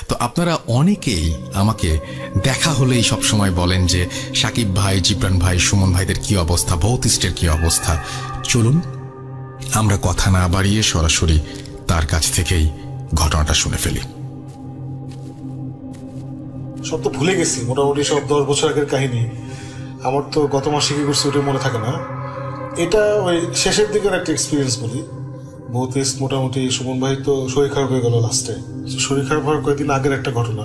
তো আপনারা অনেকেই আমাকে দেখা হলেই সবসময় বলেন যে সাকিব ভাই, জিবরান ভাই, সুমন ভাইদের কি অবস্থা, ভৌতিষ্ঠের কি অবস্থা। চলুন আমরা কথা না বাড়িয়ে সরাসরি তার কাছ থেকেই ঘটনাটা শুনে ফেলি। সব তো ভুলে গেছি, মোটামুটি সব 10 বছর আগের কাহিনী। আমার তো গত মাসে কি করছি ওটা মনে থাকে না। এটা ওই শেষের দিকের একটা এক্সপিরিয়েন্স বলি। ভৌতিষ্ঠ মোটামুটি সুমন ভাই তো শরীর খারাপ হয়ে গেল লাস্টে। শরীর খারাপ হওয়ার কয়েকদিন আগের একটা ঘটনা।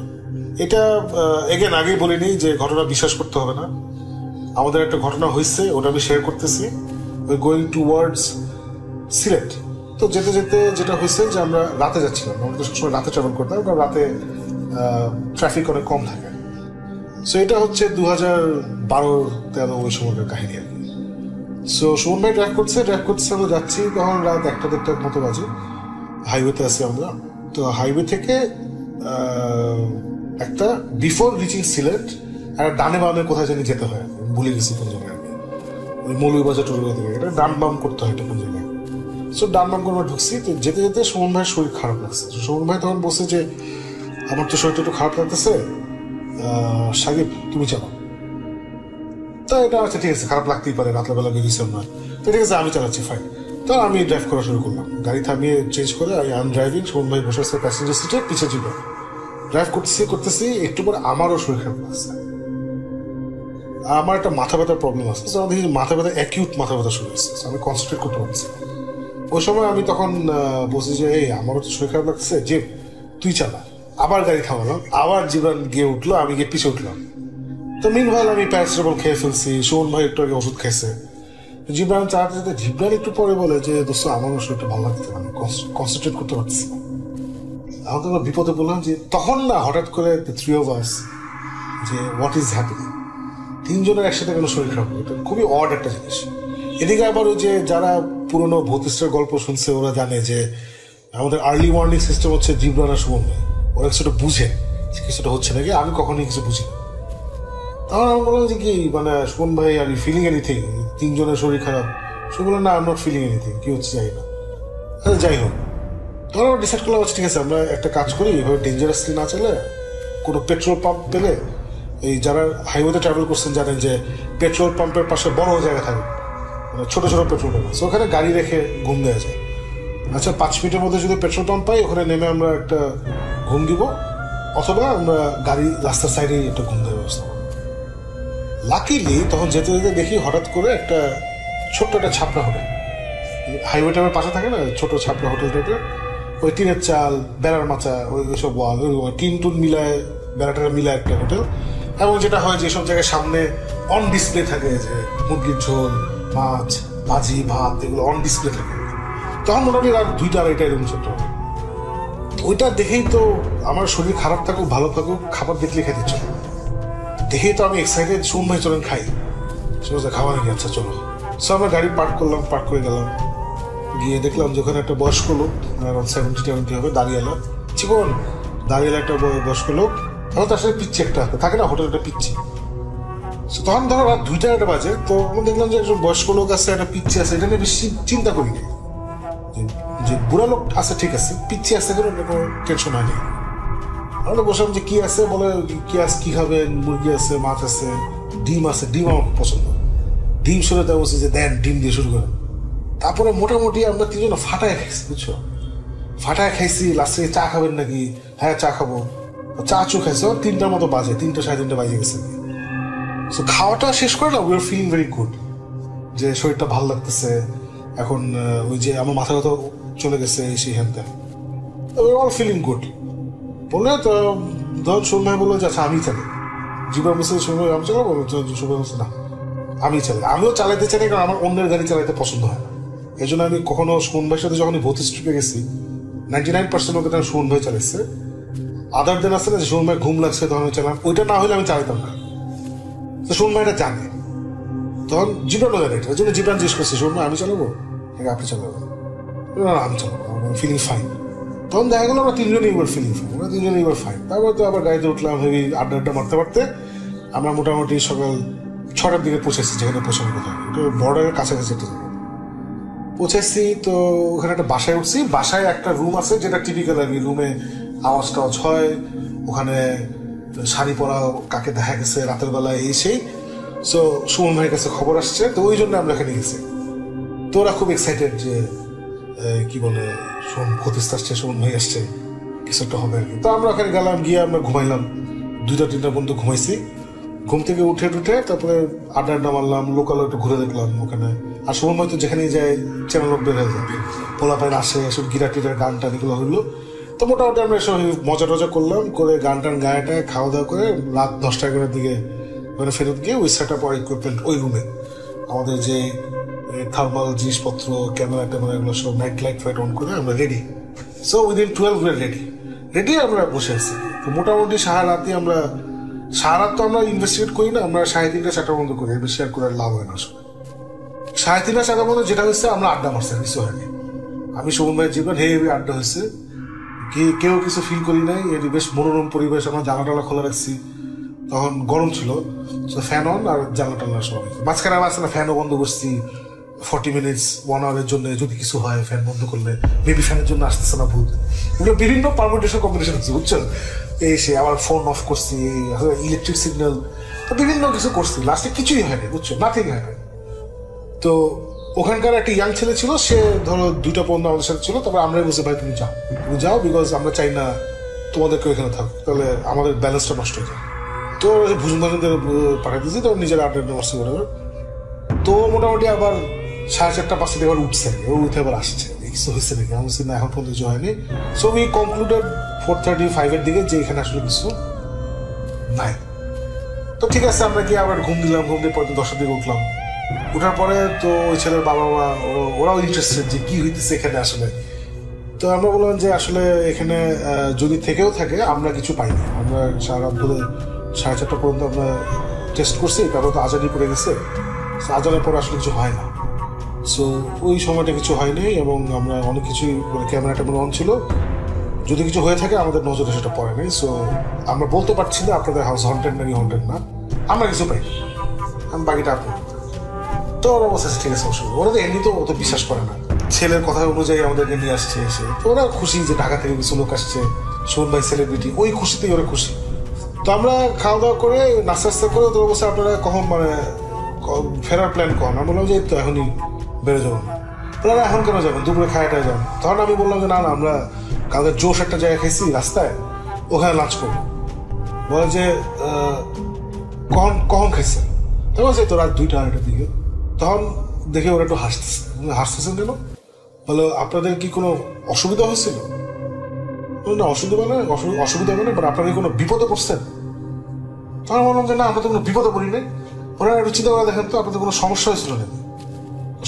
এটা এগেন আগেই বলিনি যে ঘটনা বিশ্বাস করতে হবে না। আমাদের একটা ঘটনা হয়েছে, ওটা আমি শেয়ার করতেছি। Going towards Sylhet. তো যেতে যেতে যেটা হয়েছে যে আমরা রাতে যাচ্ছিলাম। আমরা তো সবসময় রাতে ট্রাভেল করতাম, কারণ রাতে ট্রাফিক অনেক কম থাকে। সো এটা হচ্ছে 2012-13 ওই সময়কার কাহিনী আর কি। সো সুমন ভাই ড্রাইভ করছে আমরা যাচ্ছি, তখন রাত 1-1:30 মতো বাজে। হাইওয়েতে আছি আমরা। তো হাইওয়ে থেকে একটা বিফোর রিচিং সিলেট একটা ডানে বামে কোথায় জানি যেতে হয়, ভুলে গেছি কোন জায়গায় আর কি। ওই মৌলভীবাজার টুলবাজার থেকে এটা ডান বাম করতে হয় কোন জায়গায়। সো ডান বাম করে আমরা ঢুকছি। তো যেতে যেতে সুমন ভাইয়ের শরীর খারাপ লাগছে। সুমন ভাই তখন বলছে যে আমার তো শরীরটা একটু খারাপ লাগতেছে, সাকিব তুমি চালাও। তো এটা আচ্ছা ঠিক আছে, খারাপ লাগতেই পারে, রাত্রেবেলা বেরিয়েছি আমরা। তো ঠিক আছে আমি চালাচ্ছি, ফাইন। তো আমি ড্রাইভ করা শুরু করলাম, গাড়ি থামিয়ে চেঞ্জ করে আই এম ড্রাইভিং। সুমন ভাই বসে আছে প্যাসেঞ্জার সিটে, পিছিয়ে ছিল। ড্রাইভ করতেছি একটু পরে আমারও শরীর খারাপ লাগছে। আমার একটা মাথা ব্যথার প্রবলেম আছে, দেখি মাথা ব্যথা, অ্যাকিউট মাথা ব্যথা শুরু হয়েছে। আমি কনসেন্ট্রেট করতে পারছি। ওই সময় আমি তখন বলছি যে এই আমারও তো শরীর খারাপ লাগছে, যে তুই চালা। আবার গাড়ি থামালাম, আবার জীবন গিয়ে উঠলো, আমি গিয়ে পিছিয়ে উঠলাম। তো মিনভাইল আমি প্যারাসিটামল খেয়ে ফেলছি, সুমন ভাই একটু আগে ওষুধ খেয়েছে। জিবরান চালাতে যেতে জিবরান একটু পরে বলে যে দোস্ত আমারও শরীরটা ভালো লাগছে, আমি কনসেন্ট্রেট করতে পারছি। আমি তো বিপদে বললাম যে তখন না হঠাৎ করে থ্রি অফ আস যে হোয়াট ইজ হ্যাপেনিং, তিনজনের একসাথে কেন শরীর খারাপ, এটা খুবই অড একটা জিনিস। এদিকে আবার ওই যে যারা পুরোনো ভৌতিষ্ঠের গল্প শুনছে ওরা জানে যে আমাদের আর্লি ওয়ার্নিং সিস্টেম হচ্ছে জিবরান আর সুমন ভাই, ওরা কিছুটা বুঝে কিছুটা হচ্ছে নাকি। আমি কখনোই কিছু বুঝি না। তখন আমি বললাম যে কি মানে সুমন ভাই আর ইউ ফিলিং এনিথিং, তিনজনের শরীর খারাপ। সে বললো না I am not feeling anything, কি হচ্ছে যাই না। যাই হোক, তখন আমরা ডিসাইড করলাম ঠিক আছে আমরা একটা কাজ করি, এভাবে ডেঞ্জারাসলি না চলে কোনো পেট্রোল পাম্প পেলে, এই যারা হাইওয়েতে ট্রাভেল করছেন জানেন যে পেট্রোল পাম্পের পাশে বড় জায়গা থাকে, মানে ছোটো ছোটো পেট্রোল পাম্প আছে, ওখানে গাড়ি রেখে ঘুম দেওয়া যায়। আচ্ছা 5 মিনিটের মধ্যে যদি পেট্রোল পাম্প পাই ওখানে নেমে আমরা একটা ঘুম দিব, অথবা আমরা গাড়ি রাস্তার সাইডে একটা ঘুম দেওয়ার ব্যবস্থা করবো। লাকিলি তখন যেতে যেতে দেখি হঠাৎ করে একটা ছোট্ট একটা ছাপড়া হোটেল, হাইওয়েটা আমার পাশে থাকে না, ছোট ছাপড়া হোটেল টাইপের, ওই টিনের চাল, বেড়ার মাচা, ওইসব ওয়াল, টিন টুন মিলায়, বেড়াটা মিলায় একটা হোটেল। এবং যেটা হয় যে সব জায়গায় সামনে অন ডিসপ্লে থাকে, যে মুরগির ঝোল, মাছ, ভাজি, ভাত, এগুলো অন ডিসপ্লে থাকে। তখন মোটামুটি রাত 2টা-2:30 এরকম ছোট্ট হোটেল। ওইটা দেখেই তো আমার শরীর খারাপ থাকুক ভালো থাকুক খাবার দেখলে খেতে ইচ্ছে হয়। দেখেই তো আমি এক্সাইটেড, সুমন ভাই চলেন খাই, খাওয়া নাকি, আচ্ছা চলো। সো আমরা গাড়ি পার্ক করলাম, পার্ক করে গেলাম, গিয়ে দেখলাম যে ওখানে একটা বয়স্ক লোক, 70-70 হবে, দাঁড়িয়েলা চিকন দাঁড়িয়েলা একটা বয়স্ক লোক, তখন তার সাথে পিচ্ছি একটা থাকে না হোটেলটা পিচ্ছি। তখন ধরো রাত 2টা-1টা বাজে, তো আমরা দেখলাম যে একজন বয়স্ক লোক আছে, একটা পিচ্ছি আছে, এটা নিয়ে বেশি চিন্তা করিনি। যে বুড়া লোক আছে ঠিক আছে, পিচ্ছি আছে কোনো টেনশন হয়নি। আমরা বসলাম যে কি আছে, বলে কি আছে, কি খাবেন, মুরগি আছে, মাছ আছে, ডিম আছে, ডিম আমার পছন্দ। ডিম শুনে তা বলছি যে দেন ডিম দিয়ে শুরু করেন। তারপরে মোটামুটি আমরা তিনজন ফাটায় খাইছি, বুঝছো, ফাটায় খাইছি। লাস্টে চা খাবেন নাকি, হ্যাঁ চা খাবো, চা চু খাইছো। 3টার মতো বাজে, 3টা-3:30 বাজে গেছে। সো খাওয়াটা শেষ করে না, we are feeling very good, যে শরীরটা ভালো লাগতেছে। এখন ওই যে আমার মাথা ব্যথা চলে গেছে, সেই হ্যান ত্যান, অল ফিলিং গুড। বললে তো ধর সুমন ভাই বললো যে আচ্ছা আমি চালাই, জীবন বলছে সুমন ভাই আমি চালাবো, সুমন বলছে না আমি চালাই। আমিও চালাইতে চাই, কারণ আমার অন্যের গাড়ি চালাইতে পছন্দ হয় না। এই জন্য আমি কখনো সুমন ভাইয়ের সাথে যখন ভৌতিক ট্রিপে গেছি 99% ওকে সুমন ভাই চালাইছে। আদার দেন আসছে না যে সুমন ভাই ঘুম লাগছে তখন আমি চালাম, ওইটা না হলে আমি চালাইতাম না। তো সুমন ভাই এটা জানে, তখন জীবনও জানে, ওই জন্য জীবন জিজ্ঞেস করছে সুমন ভাই আমি চালাবো নাকি আপনি চালাবো, আমি চালাবো, ফিলিং ফাইন। তখন দেখা গেল আমরা তিনজনই এবার ফিলিং ফাইন, আমরা তিনজনই এবার ফাইন। তারপর তো আবার গাড়িতে উঠলাম, হেভি আড্ডা মারতে মারতে আমরা মোটামুটি সকাল 6টার দিকে পৌঁছেছি, যেখানে পৌঁছানোর কথা, এটা বর্ডারের কাছাকাছি একটা জায়গা পৌঁছেছি। তো ওখানে একটা বাসায় উঠছি, বাসায় একটা রুম আছে যেটা টিপিক্যাল আর কি, রুমে আওয়াজ টাওয়াজ হয়, ওখানে শাড়ি পরা কাকে দেখা গেছে রাতের বেলায় এই সেই। সো সুমন ভাইয়ের কাছে খবর আসছে, তো ওই জন্য আমরা এখানে গেছি। তো ওরা খুব এক্সাইটেড যে কি বলে খতিস্তা আসছে, সুমন ভাই আসছে, কিছু একটা হবে আর কি। তো আমরা ওখানে গেলাম, গিয়ে আমরা ঘুমাইলাম, 2টা-3টা পর্যন্ত ঘুমাইছি। ঘুম থেকে উঠে তারপরে আড্ডা মারলাম, লোকাল একটু ঘুরে দেখলাম ওখানে। আর সুমন ভাই তো যেখানেই যায় চ্যানেল বের হয়ে যাবে, পোলা পাইন আসে, এসব গিটার টিটার গান টান এগুলো হইলো। তো মোটামুটি আমরা এসব মজা টজা করলাম, করে গান টান গায়েটা খাওয়া দাওয়া করে রাত 10টা-11টার দিকে মানে ফেরত গিয়ে ওই সেট আপ আর ইকুইপমেন্ট ওই রুমে আমাদের যে থার্মাল জিনিসপত্র, ক্যামেরা ট্যামেরা এগুলো সব নাইট লাইট ফাইট অন করে আমরা রেডি। সো উইদিন 12 রেডি আমরা বসে আছি। তো মোটামুটি সারা রাত তো আমরা ইনভেস্টিগেট করি না, আমরা 3:30-4টা বন্ধ করি, বেশি আর করে লাভ হয় না আসলে। 3:30-4টা বন্ধ যেটা হয়েছে, আমরা আড্ডা মারছি, কিছু হয়নি। আমি সুমন ভাইয়ের জীবন হেভি আড্ডা হয়েছে, কেউ কিছু ফিল করি নাই। এর বেশ মনোরম পরিবেশ, আমরা জানলা টালা খোলা রাখছি, তখন গরম ছিল, ফ্যান অন আর জানলা টালা সব। মাঝখানে আমরা ফ্যানও বন্ধ করছি 40 মিনিটস 1 আওয়ারের জন্য, যদি কিছু হয় ফ্যান বন্ধ করলে, মেবি ফ্যানের জন্য আসতেছে না ভূত, এগুলো বিভিন্ন পারমিটেশন কম্বিনেশন হচ্ছে, বুঝছো। এই সে আবার ফোন অফ করছি, ইলেকট্রিক সিগন্যাল, তো বিভিন্ন কিছু করছি, লাস্টে কিছুই হয়নি, বুঝছো, নাথিং হয়নি। তো ওখানকার একটা ইয়াং ছেলে ছিল, সে ধরো 2টা পর্যন্ত আমাদের সাথে ছিল। তারপর আমরাই বলছি ভাই তুমি যাও, বিকজ আমরা চাই না তোমাদেরকে ওইখানে থাকো, তাহলে আমাদের ব্যালেন্সটা নষ্ট হয়ে যায়। তো ভুজন পাঠিয়ে দিয়েছি, তো নিজের আড্ডা মারছি বরাবর। তো মোটামুটি আবার 4:30-5টা থেকে আবার উঠছে, উঠে আবার আসছে, কিছু হয়েছে নাকি, আমি বলছি না এখন পর্যন্ত কিছু হয়নি। সো উই কনক্লুডেড 4:35-5-এর দিকে যে এখানে আসলে কিছু নাই। তো ঠিক আছে, আমরা গিয়ে আবার ঘুম দিলাম, ঘুম দিয়ে পরে 10টার দিকে উঠলাম। উঠার পরে তো ওই ছেলের বাবা মা ওরাও ইন্টারেস্টেড যে কি হইতেছে এখানে আসলে। তো আমরা বললাম যে আসলে এখানে যদি থেকেও থাকে আমরা কিছু পাইনি, আমরা সারা রাত ধরে 4:30 পর্যন্ত আমরা টেস্ট করছি, তারপর তো আজানি পড়ে গেছে, আজানের পর আসলে কিছু হয় না। সো ওই সময়টা কিছু হয়নি, এবং আমরা অনেক কিছুই মানে ক্যামেরা ট্যামেরা অন ছিল, যদি কিছু হয়ে থাকে আমাদের নজরে সেটা পড়ে নাই। সো আমরা বলতে পারছি না আপনাদের হাউস হন্টেড নাকি হন্টেড না, আমরা কিছু পাইনি, আমি বাকিটা আপনি। তো ওরা বলছে ঠিক আছে, অসুবিধা, ওরা তো এমনিতেও অত বিশ্বাস করে না, ছেলের কথা অনুযায়ী আমাদেরকে নিয়ে আসছে এসে। তো ওরা খুশি যে ঢাকা থেকে কিছু লোক আসছে, সুমন ভাই সেলিব্রিটি, ওই খুশিতেই ওরা খুশি। তো আমরা খাওয়া দাওয়া করে নাস্তা করে তোরা বলছে আপনারা কখন মানে ফেরার প্ল্যান কখন। আমি বললাম যে তো এখনই বেরো যাবো না। বললাম এখন কেন যাবেন, দুপুরে খাওয়াটা যান। তখন আমি বললাম যে না আমরা কালকে জোশ একটা জায়গায় খেয়েছি রাস্তায়, ওখানে লাঞ্চ করবো। বলে যে কখন খেয়েছেন? তো বলছে তো রাত 2টা-2টার দিকে। তখন দেখে ওরা একটু হাসতেছেন কেন? বলো আপনাদের কি কোনো অসুবিধা হয়েছিল? না অসুবিধা মানে বাট আপনারা কি কোনো বিপদে পড়ছেন? তখন বললাম যে না আমরা তো কোনো বিপদে পড়ি নাই। ওরা একটু চিন্তা করে দেখেন তো আপনাদের কোনো সমস্যা হয়েছিল নাকি?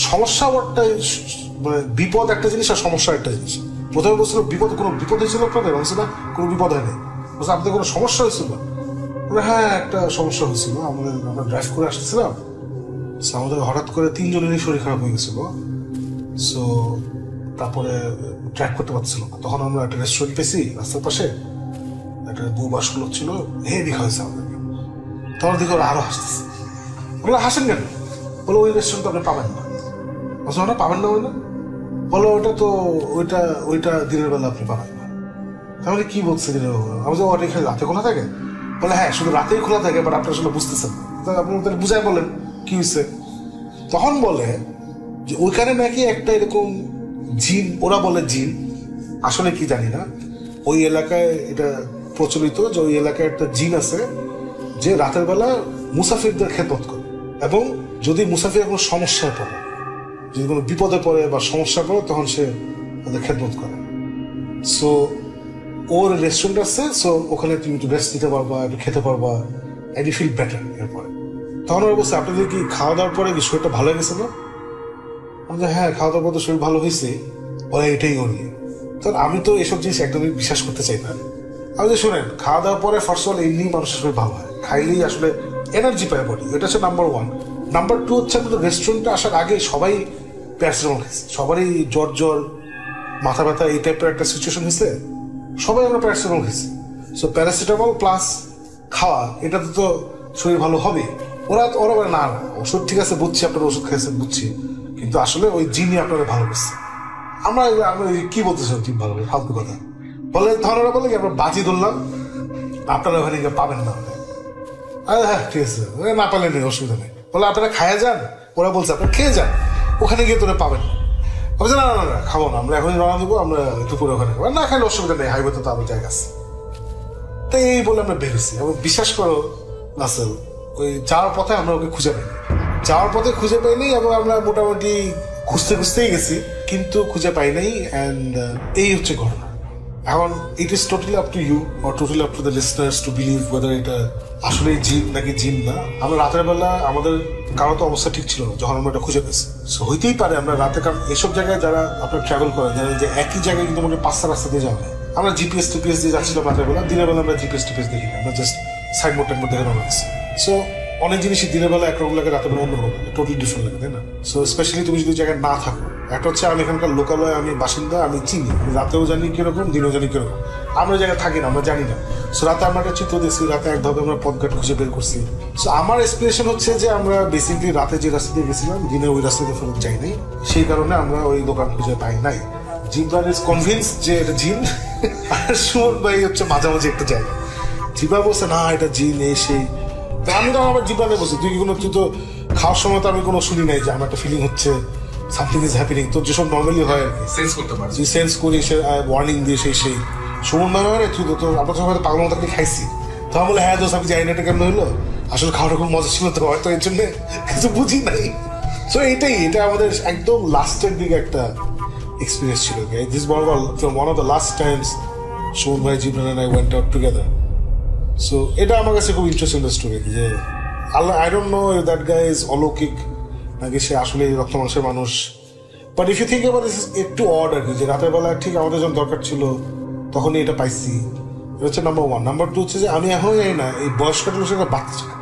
সমস্যা মানে বিপদ একটা জিনিস আর সমস্যা একটা জিনিস। প্রথমে বলছিল কোনো বিপদ হয়েছিল আপনাদের? বলছে না কোনো বিপদ হয়নি। বলছে আপনাদের কোনো সমস্যা হয়েছিল? হ্যাঁ একটা সমস্যা হয়েছিল, আমরা ড্রাইভ করে আসতেছিলাম, আমাদের হঠাৎ করে 3 জনেরই শরীর খারাপ হয়ে গেছিল। সো তারপরে ড্রাইভ করতে পারছিল না। তখন আমরা একটা রেস্টুরেন্ট পেয়েছি রাস্তার পাশে, একটা বউ বাস ছিল, হেভি খাওয়াইছে আমাদেরকে। তখন দেখে ওরা আরো হাসতেছে। বলে হাসেন কেন? বলো ওই রেস্টুরেন্ট আপনি পাবেন না। বলছো না পাবেন না ওই না? বলো ওইটা দিনের বেলা আপনি পাবেন না। তাহলে কি বলছে দিনের বেলা? আমি ওটা এখানে রাতে খোলা থাকে? বলে হ্যাঁ শুধু রাতেই খোলা থাকে, বাট আপনার আসলে বুঝতেছেন না। আপনি ওদের বুঝাই বলেন কি হয়েছে। তখন বলে যে ওইখানে নাকি একটা এরকম জিন, ওরা বলে জিন, আসলে কি জানি না, ওই এলাকায় এটা প্রচলিত যে ওই এলাকায় একটা জিন আছে যে রাতের বেলা মুসাফিরদের খেদমত করে, এবং যদি মুসাফির কোনো সমস্যায় পড়ে, যদি কোনো বিপদে পড়ে বা সমস্যায় পড়ে, তখন সে ওদের খেদমত করে। সো ওর রেস্টুরেন্ট আছে, সো ওখানে তুমি একটু রেস্ট নিতে পারবা, একটু খেতে পারবা, এন্ড ইউ ফিল বেটার। এরপরে তখন ওরা বলছে আপনাদের কি খাওয়া দাওয়ার পরে কি শরীরটা ভালো হয়ে গেছে না? হ্যাঁ খাওয়া দাওয়ার পর তো শরীর ভালো হয়েছে। ওরা এটাই ওর নিয়ে। তখন আমি তো এসব জিনিস একদমই বিশ্বাস করতে চাই না। আমি যে শোনেন খাওয়া দাওয়ার পরে ফার্স্ট অফ অল এমনি মানুষের শরীর ভালো হয়, খাইলেই আসলে এনার্জি পায় বডি, এটা হচ্ছে নাম্বার 1। নাম্বার 2 হচ্ছে আমাদের রেস্টুরেন্টে আসার আগে সবাই প্যারাসিটামল খেয়েছে, সবারই জ্বর মাথা ব্যথা এই টাইপের একটা সিচুয়েশন হয়েছে, সবাই আমরা প্যারাসিটামল খেয়েছি। সো প্যারাসিটামল প্লাস খাওয়া, এটাতে তো শরীর ভালো হবে। ওরা বলে না ওষুধ ঠিক আছে বুঝছি, আপনারা ওষুধ খেয়েছেন বুঝছি, কিন্তু আসলে ওই জিনই আপনারা ভালো করছে। আমরা কি বলতেছি ঠিক ভালো, ফালতু কথা। বলে তখন ওরা বলে কি আমরা বাজি ধরলাম, আপনারা ওখানে গিয়ে পাবেন না। হ্যাঁ ঠিক আছে, না পারলে নেই, অসুবিধা নেই। বলে আপনারা খায়া যান, ওরা বলছে আপনারা খেয়ে যান, ওখানে গিয়ে তোরা পাবেন না। বলছে না না না খাবো না, আমরা এখনই রওনা দেবো, আমরা দুপুরে ওখানে খাবো। না খাইলে অসুবিধা নেই, হাইওয়ে তো আরো জায়গা আছে। তো এই বলে আমরা বেরোছি, এবং বিশ্বাস করো রাসেল, ওই যাওয়ার পথে আমরা ওকে খুঁজে পাইনি। যাওয়ার পথে খুঁজে পাইনি, এবং আমরা মোটামুটি খুঁজতেই গেছি, কিন্তু খুঁজে পাই নাই। অ্যান্ড এই হচ্ছে ঘটনা। এখন it is totally up to you or totally up to the listeners to believe whether এটা আসলে জিন নাকি জিন না। আমরা রাতের বেলা আমাদের কারো তো অবস্থা ঠিক ছিল না যখন আমরা এটা খুঁজে পেয়েছি। হইতেই পারে আমরা রাতে, কারণ এসব জায়গায় যারা আপনার ট্রাভেল করেন জানেন যে একই জায়গায় কিন্তু আমাকে 5টা রাস্তা দিয়ে যাওয়া হয়। আমরা জিপিএস টিপিএস দিয়ে যাচ্ছিলাম রাতের বেলা, দিনের বেলা আমরা জিপিএস টিপিএস দেখি না, আমরা জাস্ট সাইনবোর্ড টাইনবোর্ড দেখে নেওয়া হচ্ছে। সো অনেক জিনিসই দিনের বেলা একরকম লাগে, রাতের বেলা অন্যরকম লাগে, টোটালি ডিফারেন্ট লাগে, তাই না? সো স্পেশালি তুমি যদি জায়গায় না থাকো, একটা হচ্ছে আমি এখানকার লোকালয়, আমি বাসিন্দা, আমি চিনি, রাতেও জানি কিরকম, দিনেও জানি কিরকম। আমরা জায়গায় থাকি না, আমরা জানি না। সো রাতে আমরা একটা চিত্র দেখছি, রাতে একভাবে আমরা পথঘাট খুঁজে বের করছি। সো আমার এক্সপ্লেনেশন হচ্ছে যে আমরা বেসিক্যালি রাতে যে রাস্তা দিয়ে গেছিলাম, দিনে ওই রাস্তাতে ফেরত যাই নাই, সেই কারণে আমরা ওই দোকান খুঁজে পাই নাই। জিবরান ইজ কনভিন্স যে এটা জিন, আর সুমন ভাই হচ্ছে মাঝামাঝি একটা জায়গা। জিবা বলছে না এটা জিন, এই সেই। আমি তো আমার জিবরানে বলছি, তুই তো খাওয়ার সময় তো আমি কোনো শুনি নাই যে আমার একটা ফিলিং হচ্ছে সামথিং ইজ হ্যাপেনিং। তোর যেসব নর্মালি হয় আর কি, সেন্স করতে পারছি, তুই সেন্স করি, সে ওয়ার্নিং দিয়ে সেই সুমন ভাই হয় তুই তো আমরা তো হয়তো পাগল মতো খাইছি। তখন বলে হ্যাঁ দোষ আমি জানি না এটা কেমন হইলো, আসলে খাওয়াটা খুব মজা ছিল, তো হয়তো এর জন্য কিছু বুঝি নাই। সো এটা আমাদের একদম লাস্টের দিকে একটা এক্সপিরিয়েন্স ছিল। This one of the last times Suman ভাই, Jibran and I went out together. So এটা আমার কাছে খুব ইন্টারেস্টিং স্টোরি যে Allah, I don't know if that guy is অলৌকিক নাকি সে আসলে রক্ত মাংসের মানুষ। But if you think about this, একটু অড আর কি, যে রাতের বেলা ঠিক আমাদের যখন দরকার ছিল তখনই এটা পাইছি। এটা হচ্ছে নাম্বার 1। নাম্বার 2 হচ্ছে যে আমি এখনই জানি না এই বয়স্ক লোকের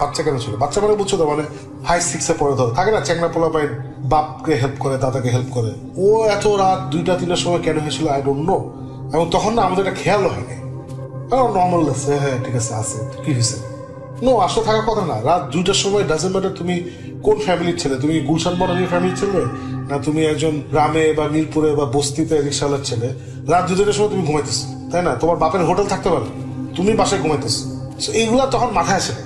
বাচ্চা কেন ছিল। বাচ্চা মানে বুঝছো তো, মানে 5-6 পরে ধরো থাকে না, চ্যাংরা পোলা পাই বাপকে হেল্প করে, দাদাকে হেল্প করে। ও এত রাত 2টা-3টার সময় কেন হয়েছিল আই ডোন্ট নো। এবং তখন না আমাদের এটা খেয়াল হয়নি, নর্মাল লাগছে, হ্যাঁ ঠিক আছে আছে, কি হয়েছে। নো, আসলে থাকার কথা না। রাত 2টার সময় ডাজেন্ট ম্যাটার তুমি কোন ফ্যামিলির ছেলে, তুমি গুলশান বনানীর ফ্যামিলির ছেলে, না তুমি একজন গ্রামে বা মিরপুরে বা বস্তিতে রিক্সাওয়ালার ছেলে। রাত 2টার সময় তুমি ঘুমাইতেছো, তাই না? তোমার বাপের হোটেল থাকতে পারে, তুমি বাসায় ঘুমাইতেছো। সো এইগুলা তখন মাথায় আসে না।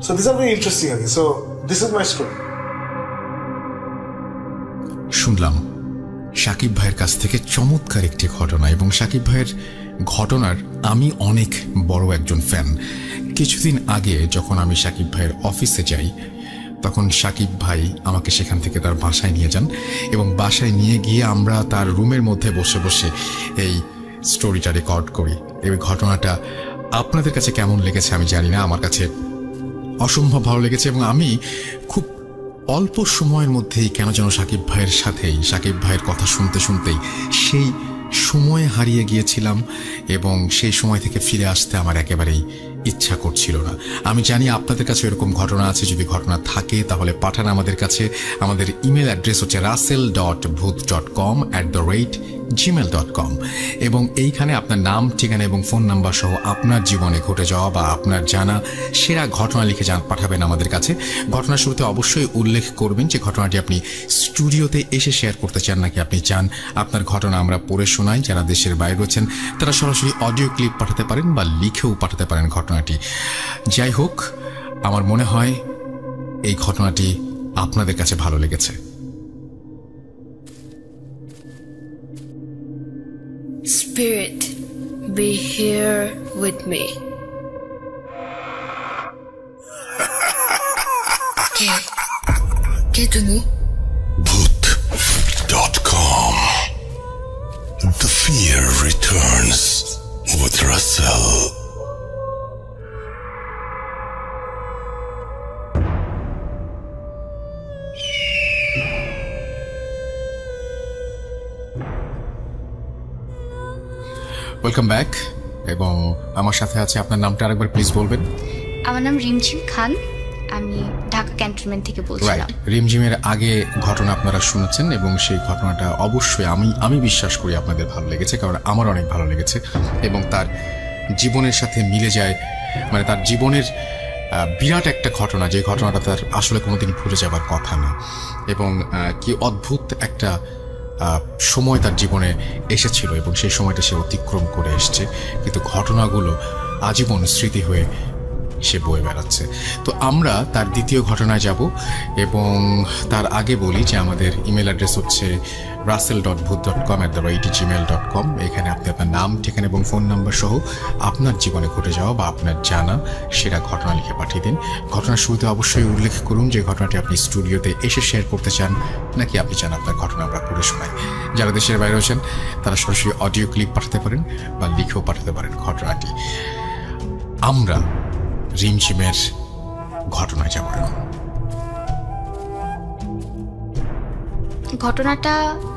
So this are very interesting আর কি। So this is my story. শুনলাম শাকিব ভাইয়ের কাছ থেকে চমৎকার একটি ঘটনা, এবং শাকিব ভাইয়ের ঘটনার আমি অনেক বড় একজন ফ্যান। কিছুদিন আগে যখন আমি শাকিব ভাইয়ের অফিসে যাই, তখন শাকিব ভাই আমাকে সেখান থেকে তার বাসায় নিয়ে যান, এবং বাসায় নিয়ে গিয়ে আমরা তার রুমের মধ্যে বসে বসে এই স্টোরিটা রেকর্ড করি। এই ঘটনাটা আপনাদের কাছে কেমন লেগেছে আমি জানি না, আমার কাছে অসম্ভব ভালো লেগেছে। এবং আমি খুব অল্প সময়ের মধ্যেই কেন যেন শাকিব ভাইয়ের সাথেই, শাকিব ভাইয়ের কথা শুনতে শুনতেই সেই সময়ে হারিয়ে গিয়েছিলাম, এবং সেই সময় থেকে ফিরে আসতে আমার একেবারেই ইচ্ছা করছিল না। আমি জানি আপনাদের কাছে এরকম ঘটনা আছে, যদি ঘটনা থাকে তাহলে পাঠান আমাদের কাছে। আমাদের ইমেল অ্যাড্রেস হচ্ছে russell.booth.com@gmail.com, এবং এইখানে আপনার নাম, ঠিকানা এবং ফোন নাম্বার সহ আপনার জীবনে ঘটে যাওয়া বা আপনার জানা সেরা ঘটনা লিখে পাঠাবেন আমাদের কাছে। ঘটনার শুরুতে অবশ্যই উল্লেখ করবেন যে ঘটনাটি আপনি স্টুডিওতে এসে শেয়ার করতে চান, নাকি আপনি চান আপনার ঘটনা আমরা পড়ে শোনাই। যারা দেশের বাইরে রয়েছেন তারা সরাসরি অডিও ক্লিপ পাঠাতে পারেন বা লিখেও পাঠাতে পারেন ঘটনাটি। যাই হোক, আমার মনে হয় এই ঘটনাটি আপনাদের কাছে ভালো লেগেছে। Spirit, be here with me. কে তুমি? Booth.com. The fear returns with Russell. Welcome back. এবং আমার সাথে আছে, আপনার নামটা আরেকবার প্লিজ বলবেন। আমার নাম রিমঝিম খান, আমি ঢাকা ক্যান্টনমেন্ট থেকে বলছিলাম। রিমঝিমের আগে ঘটনা আপনারা শুনেছেন, এবং সেই ঘটনাটা অবশ্যই আমি বিশ্বাস করি আপনাদের ভালো লেগেছে, কারণ আমার অনেক ভালো লেগেছে। এবং তার জীবনের সাথে মিলে যায়, মানে তার জীবনের বিরাট একটা ঘটনা, যে ঘটনাটা তার আসলে কোনোদিন ভুলে যাবার কথা না। এবং কি অদ্ভুত একটা সময় তার জীবনে এসেছিল এবং সেই সময়টা সে অতিক্রম করে এসছে, কিন্তু ঘটনাগুলো আজীবন স্মৃতি হয়ে সে বয়ে বেড়াচ্ছে। তো আমরা তার দ্বিতীয় ঘটনায় যাব, এবং তার আগে বলি যে আমাদের ইমেল অ্যাড্রেস হচ্ছে russell.bhuth.com@gmail.com। এখানে আপনি আপনার নাম, ঠিকানা এবং ফোন নাম্বার সহ আপনার জীবনে ঘটে যাওয়া বা আপনার জানা সেটা ঘটনা লিখে পাঠিয়ে দিন। ঘটনার শুরুতে অবশ্যই উল্লেখ করুন যে ঘটনাটি আপনি স্টুডিওতে এসে শেয়ার করতে চান, নাকি আপনি চান আপনার ঘটনা আমরা পড়ে শোনাই। যারা দেশের বাইরে আছেন তারা সরাসরি অডিও ক্লিপ পাঠাতে পারেন বা লিখেও পাঠাতে পারেন ঘটনাটি। আমরা রিমঝিমের ঘটনায় যাব এখন। ঘটনাটা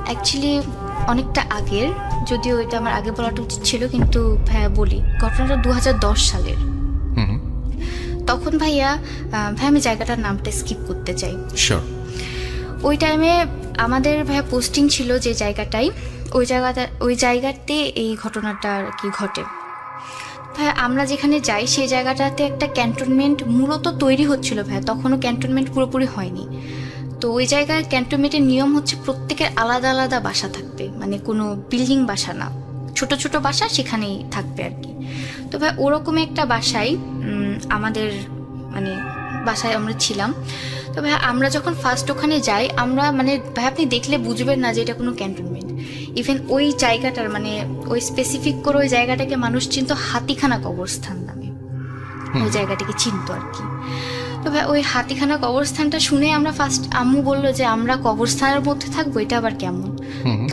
অ্যাকচুয়ালি অনেকটা আগের, যদিও এটা আমার আগে বলাটা উচিত ছিল, কিন্তু ভাইয়া বলি। ঘটনাটা 2010 সালের। তখন ভাইয়া আমি জায়গাটার নামটা স্কিপ করতে চাই। ওই টাইমে আমাদের ভাইয়া পোস্টিং ছিল যে জায়গাটাই, ওই জায়গাতে এই ঘটনাটা আর কি ঘটে। ভাইয়া আমরা যেখানে যাই সেই জায়গাটাতে একটা ক্যান্টনমেন্ট মূলত তৈরি হচ্ছিল ভাইয়া, তখনও ক্যান্টনমেন্ট পুরোপুরি হয়নি। তো ওই জায়গায় ক্যান্টনমেন্টের নিয়ম হচ্ছে প্রত্যেকের আলাদা আলাদা বাসা থাকবে, মানে কোনো বিল্ডিং বাসা না, ছোট ছোট বাসা সেখানেই থাকবে আর কি। তো ভাই ওরকম একটা বাসায় আমাদের মানে বাসায় আমরা ছিলাম। তো ভাই আমরা যখন ফার্স্ট ওখানে যাই, আমরা মানে ভাই আপনি দেখলে বুঝবেন না যে এটা কোনো ক্যান্টনমেন্ট। ইভেন ওই জায়গাটার মানে ওই স্পেসিফিক করে ওই জায়গাটাকে মানুষ চিনতো হাতিখানা কবরস্থান নামে, ওই জায়গাটাকে চিনতো আর কি। তো ভাই ওই হাতিখানা কবরস্থানটা শুনে আমরা ফার্স্ট, আম্মু বললো যে আমরা কবরস্থানের মধ্যে থাকবো, এটা আবার কেমন।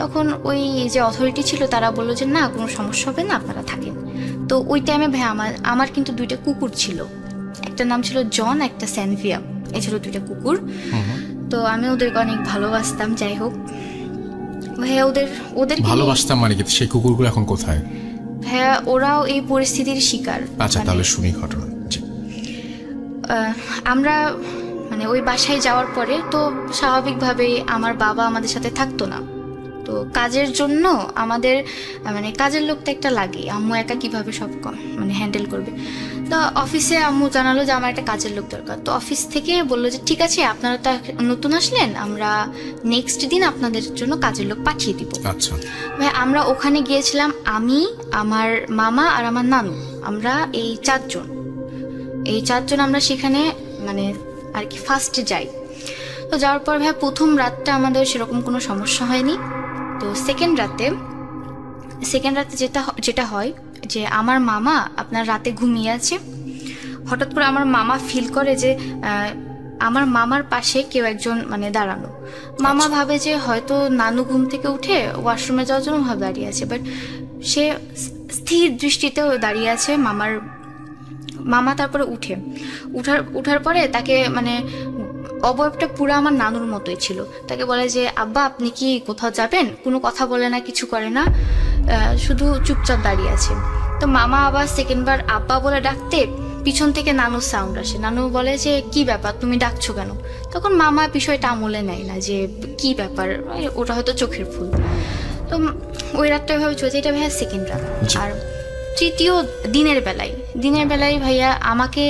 তখন ওই যে অথরিটি ছিল তারা বললো যে না, কোনো সমস্যা হবে না, আপনারা থাকেন। তো ওই টাইমে ভাই আমার কিন্তু 2টা কুকুর ছিল, একটা নাম ছিল জন, একটা স্যানভিয়া, এই ছিল 2টা কুকুর। তো আমি ওদেরকে অনেক ভালোবাসতাম। যাই হোক ভাইয়া ওদের ভালোবাসতাম মানে কি, সেই কুকুরগুলো এখন কোথায়? ভাইয়া ওরাও এই পরিস্থিতির শিকার। আচ্ছা, তাহলে শুনি ঘটনা। আমরা মানে ওই বাসায় যাওয়ার পরে তো স্বাভাবিকভাবেই আমার বাবা আমাদের সাথে থাকতো না। তো কাজের জন্য আমাদের মানে কাজের লোক তো একটা লাগে, আম্মু একা কিভাবে সব মানে হ্যান্ডেল করবে। তো অফিসে আম্মু জানালো যে আমার একটা কাজের লোক দরকার। তো অফিস থেকে বললো যে ঠিক আছে, আপনারা তো নতুন আসলেন, আমরা নেক্সট দিন আপনাদের জন্য কাজের লোক পাঠিয়ে দিব। আচ্ছা ভাই আমরা ওখানে গিয়েছিলাম, আমি, আমার মামা আর আমার নানু, আমরা এই 4 জন আমরা সেখানে মানে আর কি ফার্স্টে যাই। তো যাওয়ার পর ভাই প্রথম রাতটা আমাদের সেরকম কোনো সমস্যা হয়নি। তো সেকেন্ড রাতে যেটা হয় যে আমার মামা আপনার রাতে ঘুমিয়ে আছে, হঠাৎ করে আমার মামা ফিল করে যে আমার মামার পাশে কেউ একজন মানে দাঁড়ানো। মামা ভাবে যে হয়তো নানু ঘুম থেকে উঠে ওয়াশরুমে যাওয়ার জন্য ভাবে দাঁড়িয়ে আছে, বাট সে স্থির দৃষ্টিতেও দাঁড়িয়ে আছে। মামা তারপরে উঠার পরে তাকে মানে অবয়বটা পুরো আমার নানুর মতোই ছিল। তাকে বলে যে আব্বা আপনি কি কোথাও যাবেন? কোনো কথা বলে না, কিছু করে না, শুধু চুপচাপ দাঁড়িয়ে আছে। তো মামা আবার সেকেন্ডবার আব্বা বলে ডাকতে পিছন থেকে নানুর সাউন্ড আসে। নানু বলে যে কি ব্যাপার, তুমি ডাকছো কেন? তখন মামা বিষয়টা আমলে নেয় না যে কি ব্যাপার, ওটা হয়তো চোখের ভুল। তো ওই রাতটা এভাবে চলছে। এটা ভাইয়া সেকেন্ড রাত। আর তৃতীয় দিনের বেলায় ভাইয়া আমাকে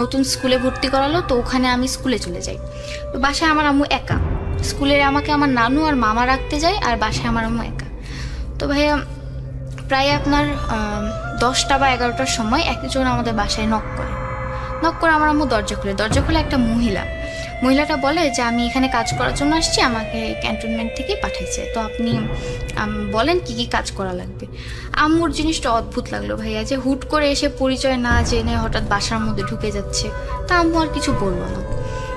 নতুন স্কুলে ভর্তি করালো। তো ওখানে আমি স্কুলে চলে যাই। তো বাসায় আমার আম্মু একা, স্কুলে আমাকে আমার নানু আর মামা রাখতে যায়, আর বাসায় আমার আম্মু একা। তো ভাইয়া প্রায় আপনার 10টা বা 11টার সময় একজন আমাদের বাসায় নক করে আমার আম্মু দরজা খুলে একটা মহিলাটা বলে যে আমি এখানে কাজ করার জন্য আসছি, আমাকে ক্যান্টনমেন্ট থেকে পাঠাইছে, তো আপনি বলেন কি কি কাজ করা লাগবে। আম্মুর জিনিসটা অদ্ভুত লাগলো ভাইয়া, যে হুট করে এসে পরিচয় না জেনে হঠাৎ বাসার মধ্যে ঢুকে যাচ্ছে। তা আম্মু আর কিছু বললো না।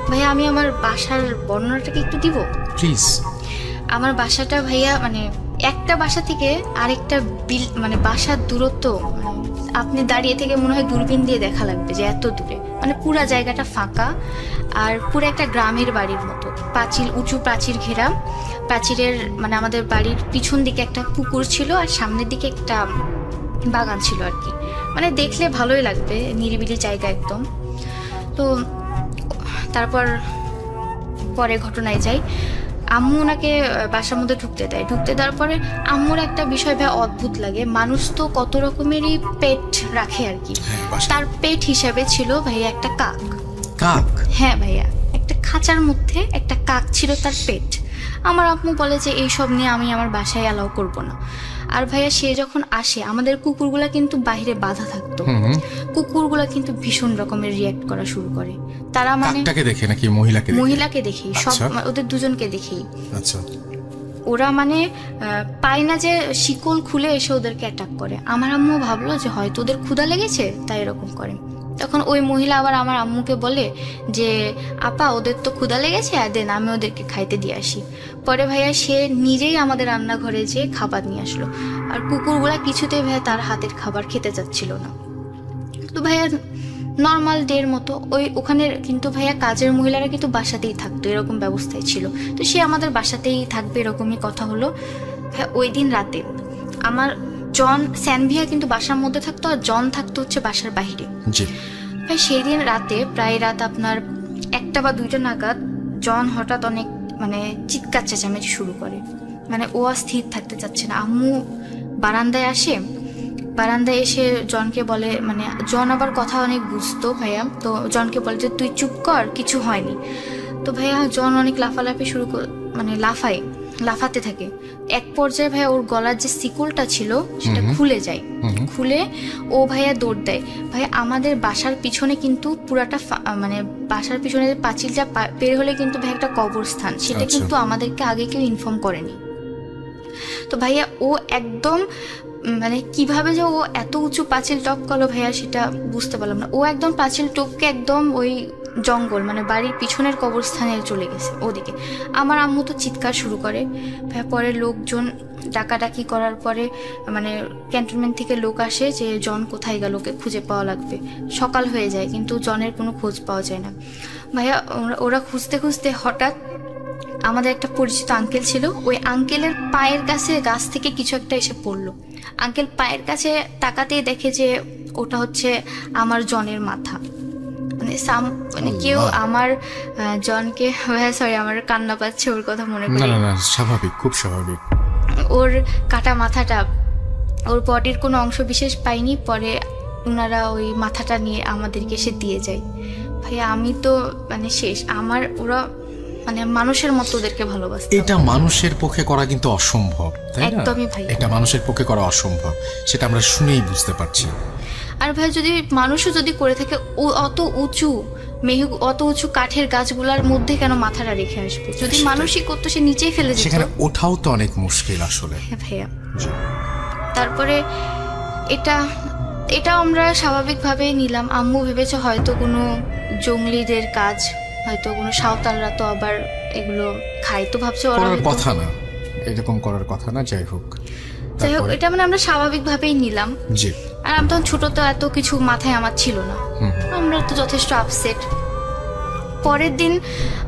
ভাইয়া আমি আমার বাসার বর্ণনাটাকে একটু দিব প্লিজ। আমার বাসাটা ভাইয়া মানে একটা বাসা থেকে আরেকটা মানে বাসার দূরত্ব আপনি দাঁড়িয়ে থেকে মনে হয় দূরবীন দিয়ে দেখা লাগবে যে এত দূরে। মানে পুরা জায়গাটা ফাঁকা, আর পুরো একটা গ্রামের বাড়ির মতো, উঁচু প্রাচীর ঘেরা। প্রাচীরের মানে আমাদের বাড়ির পিছন দিকে একটা পুকুর ছিল, আর সামনের দিকে একটা বাগান ছিল আর কি। মানে দেখলে ভালোই লাগবে, নিরিবিলি জায়গা একদম। তো তারপর পরে ঘটনায় যাই, আম্মু ওনাকে বাসার মধ্যে ঢুকতে দেওয়ার পরে আম্মুর একটা বিষয় ভাই অদ্ভুত লাগে। মানুষ তো কত রকমেরই পেট রাখে আর কি, তার পেট হিসাবে ছিল ভাইয়া একটা কাক। হ্যাঁ ভাইয়া, একটা খাঁচার মধ্যে একটা কাক ছিল তার পেট। আমার আম্মু বলে যে এইসব নিয়ে আমি আমার বাসায় অ্যালাউ করবো না। আর ভাইয়া সে যখন আসে আমাদের কুকুরগুলা কিন্তু বাইরে বাধা থাকতো, কুকুরগুলা কিন্তু ভীষণ রকমের রিয়াক্ট করা শুরু করে। তারা মানে কাকটাকে দেখে নাকি মহিলাকে দেখেই, সব ওদের দুজনকে দেখেই। আচ্ছা, ওরা মানে পায় না যে শিকল খুলে এসে ওদেরকে অ্যাটাক করে। আমার আম্মু ভাবলো যে হয়তো ওদের ক্ষুধা লেগেছে তাই এরকম করে। তখন ওই মহিলা আবার আমার আম্মুকে বলে যে আপা ওদের তো ক্ষুধা লেগেছে, দেন আমি ওদেরকে খাইতে দিয়ে আসি। পরে ভাইয়া সে নিজেই আমাদের রান্নাঘরে যেয়ে খাবার নিয়ে আসলো। আর কুকুরগুলা কিছুতেই ভাইয়া তার হাতের খাবার খেতে চাচ্ছিল না। তো ভাইয়া নর্মাল ডের মতো ওখানে কিন্তু ভাইয়া কাজের মহিলারা কিন্তু বাসাতেই থাকতো, এরকম ব্যবস্থাই ছিল। তো সে আমাদের বাসাতেই থাকবে এরকমই কথা হলো। ভাইয়া ওই দিন রাতে আমার স্যানভিয়া কিন্তু বাসার মধ্যে থাকতো, আর জন থাকতো হচ্ছে বাসার বাইরে। ভাই সেই দিন রাতে প্রায় রাত আপনার 1টা বা 2টা নাগাদ জন হঠাৎ অনেক মানে চিৎকার চেঁচামেচি শুরু করে, মানে ও আর স্থির থাকতে চাচ্ছে না। আম্মু বারান্দায় আসে, বারান্দায় এসে জনকে বলে, মানে জন আবার কথা অনেক বুঝতো ভাইয়া, তো জনকে বলে যে তুই চুপ কর, কিছু হয়নি। তো ভাইয়া জন অনেক লাফালাফি শুরু মানে লাফাতে থাকে। এক পর্যায়ে ভাইয়া ওর গলার যে শিকলটা ছিল সেটা খুলে যায়, খুলে ও ভাইয়া দৌড় দেয়। ভাইয়া আমাদের বাসার পিছনে কিন্তু পুরাটা মানে বাসার পিছনে পাঁচিলটা পের হলে কিন্তু ভাইয়া একটা কবরস্থান, সেটা কিন্তু আমাদেরকে আগে কেউ ইনফর্ম করেনি। তো ভাইয়া ও একদম মানে কিভাবে যে ও এত উঁচু পাঁচিল টপ করলো ভাইয়া সেটা বুঝতে পারলাম না। ও একদম পাঁচিল টপকে একদম ওই জঙ্গল মানে বাড়ির পিছনের কবরস্থানে চলে গেছে ওদিকে। আমার আম্মু তো চিৎকার শুরু করে। পরে লোকজন ডাকাডাকি করার পরে মানে ক্যান্টনমেন্ট থেকে লোক আসে যে জন কোথায় গেল, ওকে খুঁজে পাওয়া লাগবে। সকাল হয়ে যায় কিন্তু জনের কোনো খোঁজ পাওয়া যায় না ভাইয়া। ওরা খুঁজতে খুঁজতে হঠাৎ আমাদের একটা পরিচিত আঙ্কেল ছিল, ওই আঙ্কেলের পায়ের কাছে গাছ থেকে কিছু একটা এসে পড়লো। আঙ্কেল পায়ের কাছে তাকাতেই দেখে যে ওটা হচ্ছে আমার জনের মাথা। মানে কেউ আমার জনকে, সরি আমার কান্না পাচ্ছে ওর কথা মনে করে। না স্বাভাবিক, খুব স্বাভাবিক। ওর কাটা মাথাটা, ওর বডির কোনো অংশ বিশেষ পাইনি। পরে ওনারা ওই মাথাটা নিয়ে আমাদেরকে এসে দিয়ে যায়। ভাইয়া আমি তো মানে শেষ। আমার ওরা মানে মানুষের মতো ওদেরকে ভালোবাসে। এটা মানুষের পক্ষে করা কিন্তু অসম্ভব, তাই না? একদমই ভাই, এটা মানুষের পক্ষে করা অসম্ভব, সেটা আমরা শুনেই বুঝতে পারছি। আর ভাই যদি মানুষও যদি করে থাকে, অত উঁচু কাঠের গাছগুলার মধ্যে কেন মাথাটা রেখে আসবে? যদি মানুষই করতো সে নিচেই ফেলে যেত। সেখানে ওঠাও তো অনেক মুশকিল আসলে। হ্যাঁ ভাইয়া। তারপরে এটা আমরা স্বাভাবিকভাবেই নিলাম। আম্মু ভেবেছে হয়তো কোনো জঙ্গলিদের কাজ, হয়তো কোনো সাঁওতালরা তো আবার এগুলো খায়, তো ভাবছে করার কথা না, এরকম করার কথা না। যাই হোক এটা মানে আমরা স্বাভাবিকভাবেই নিলাম। জি। আর আমি তখন ছোট, তো এত কিছু মাথায় আমার ছিল না, আমরা তো যথেষ্ট আপসেট। পরের দিন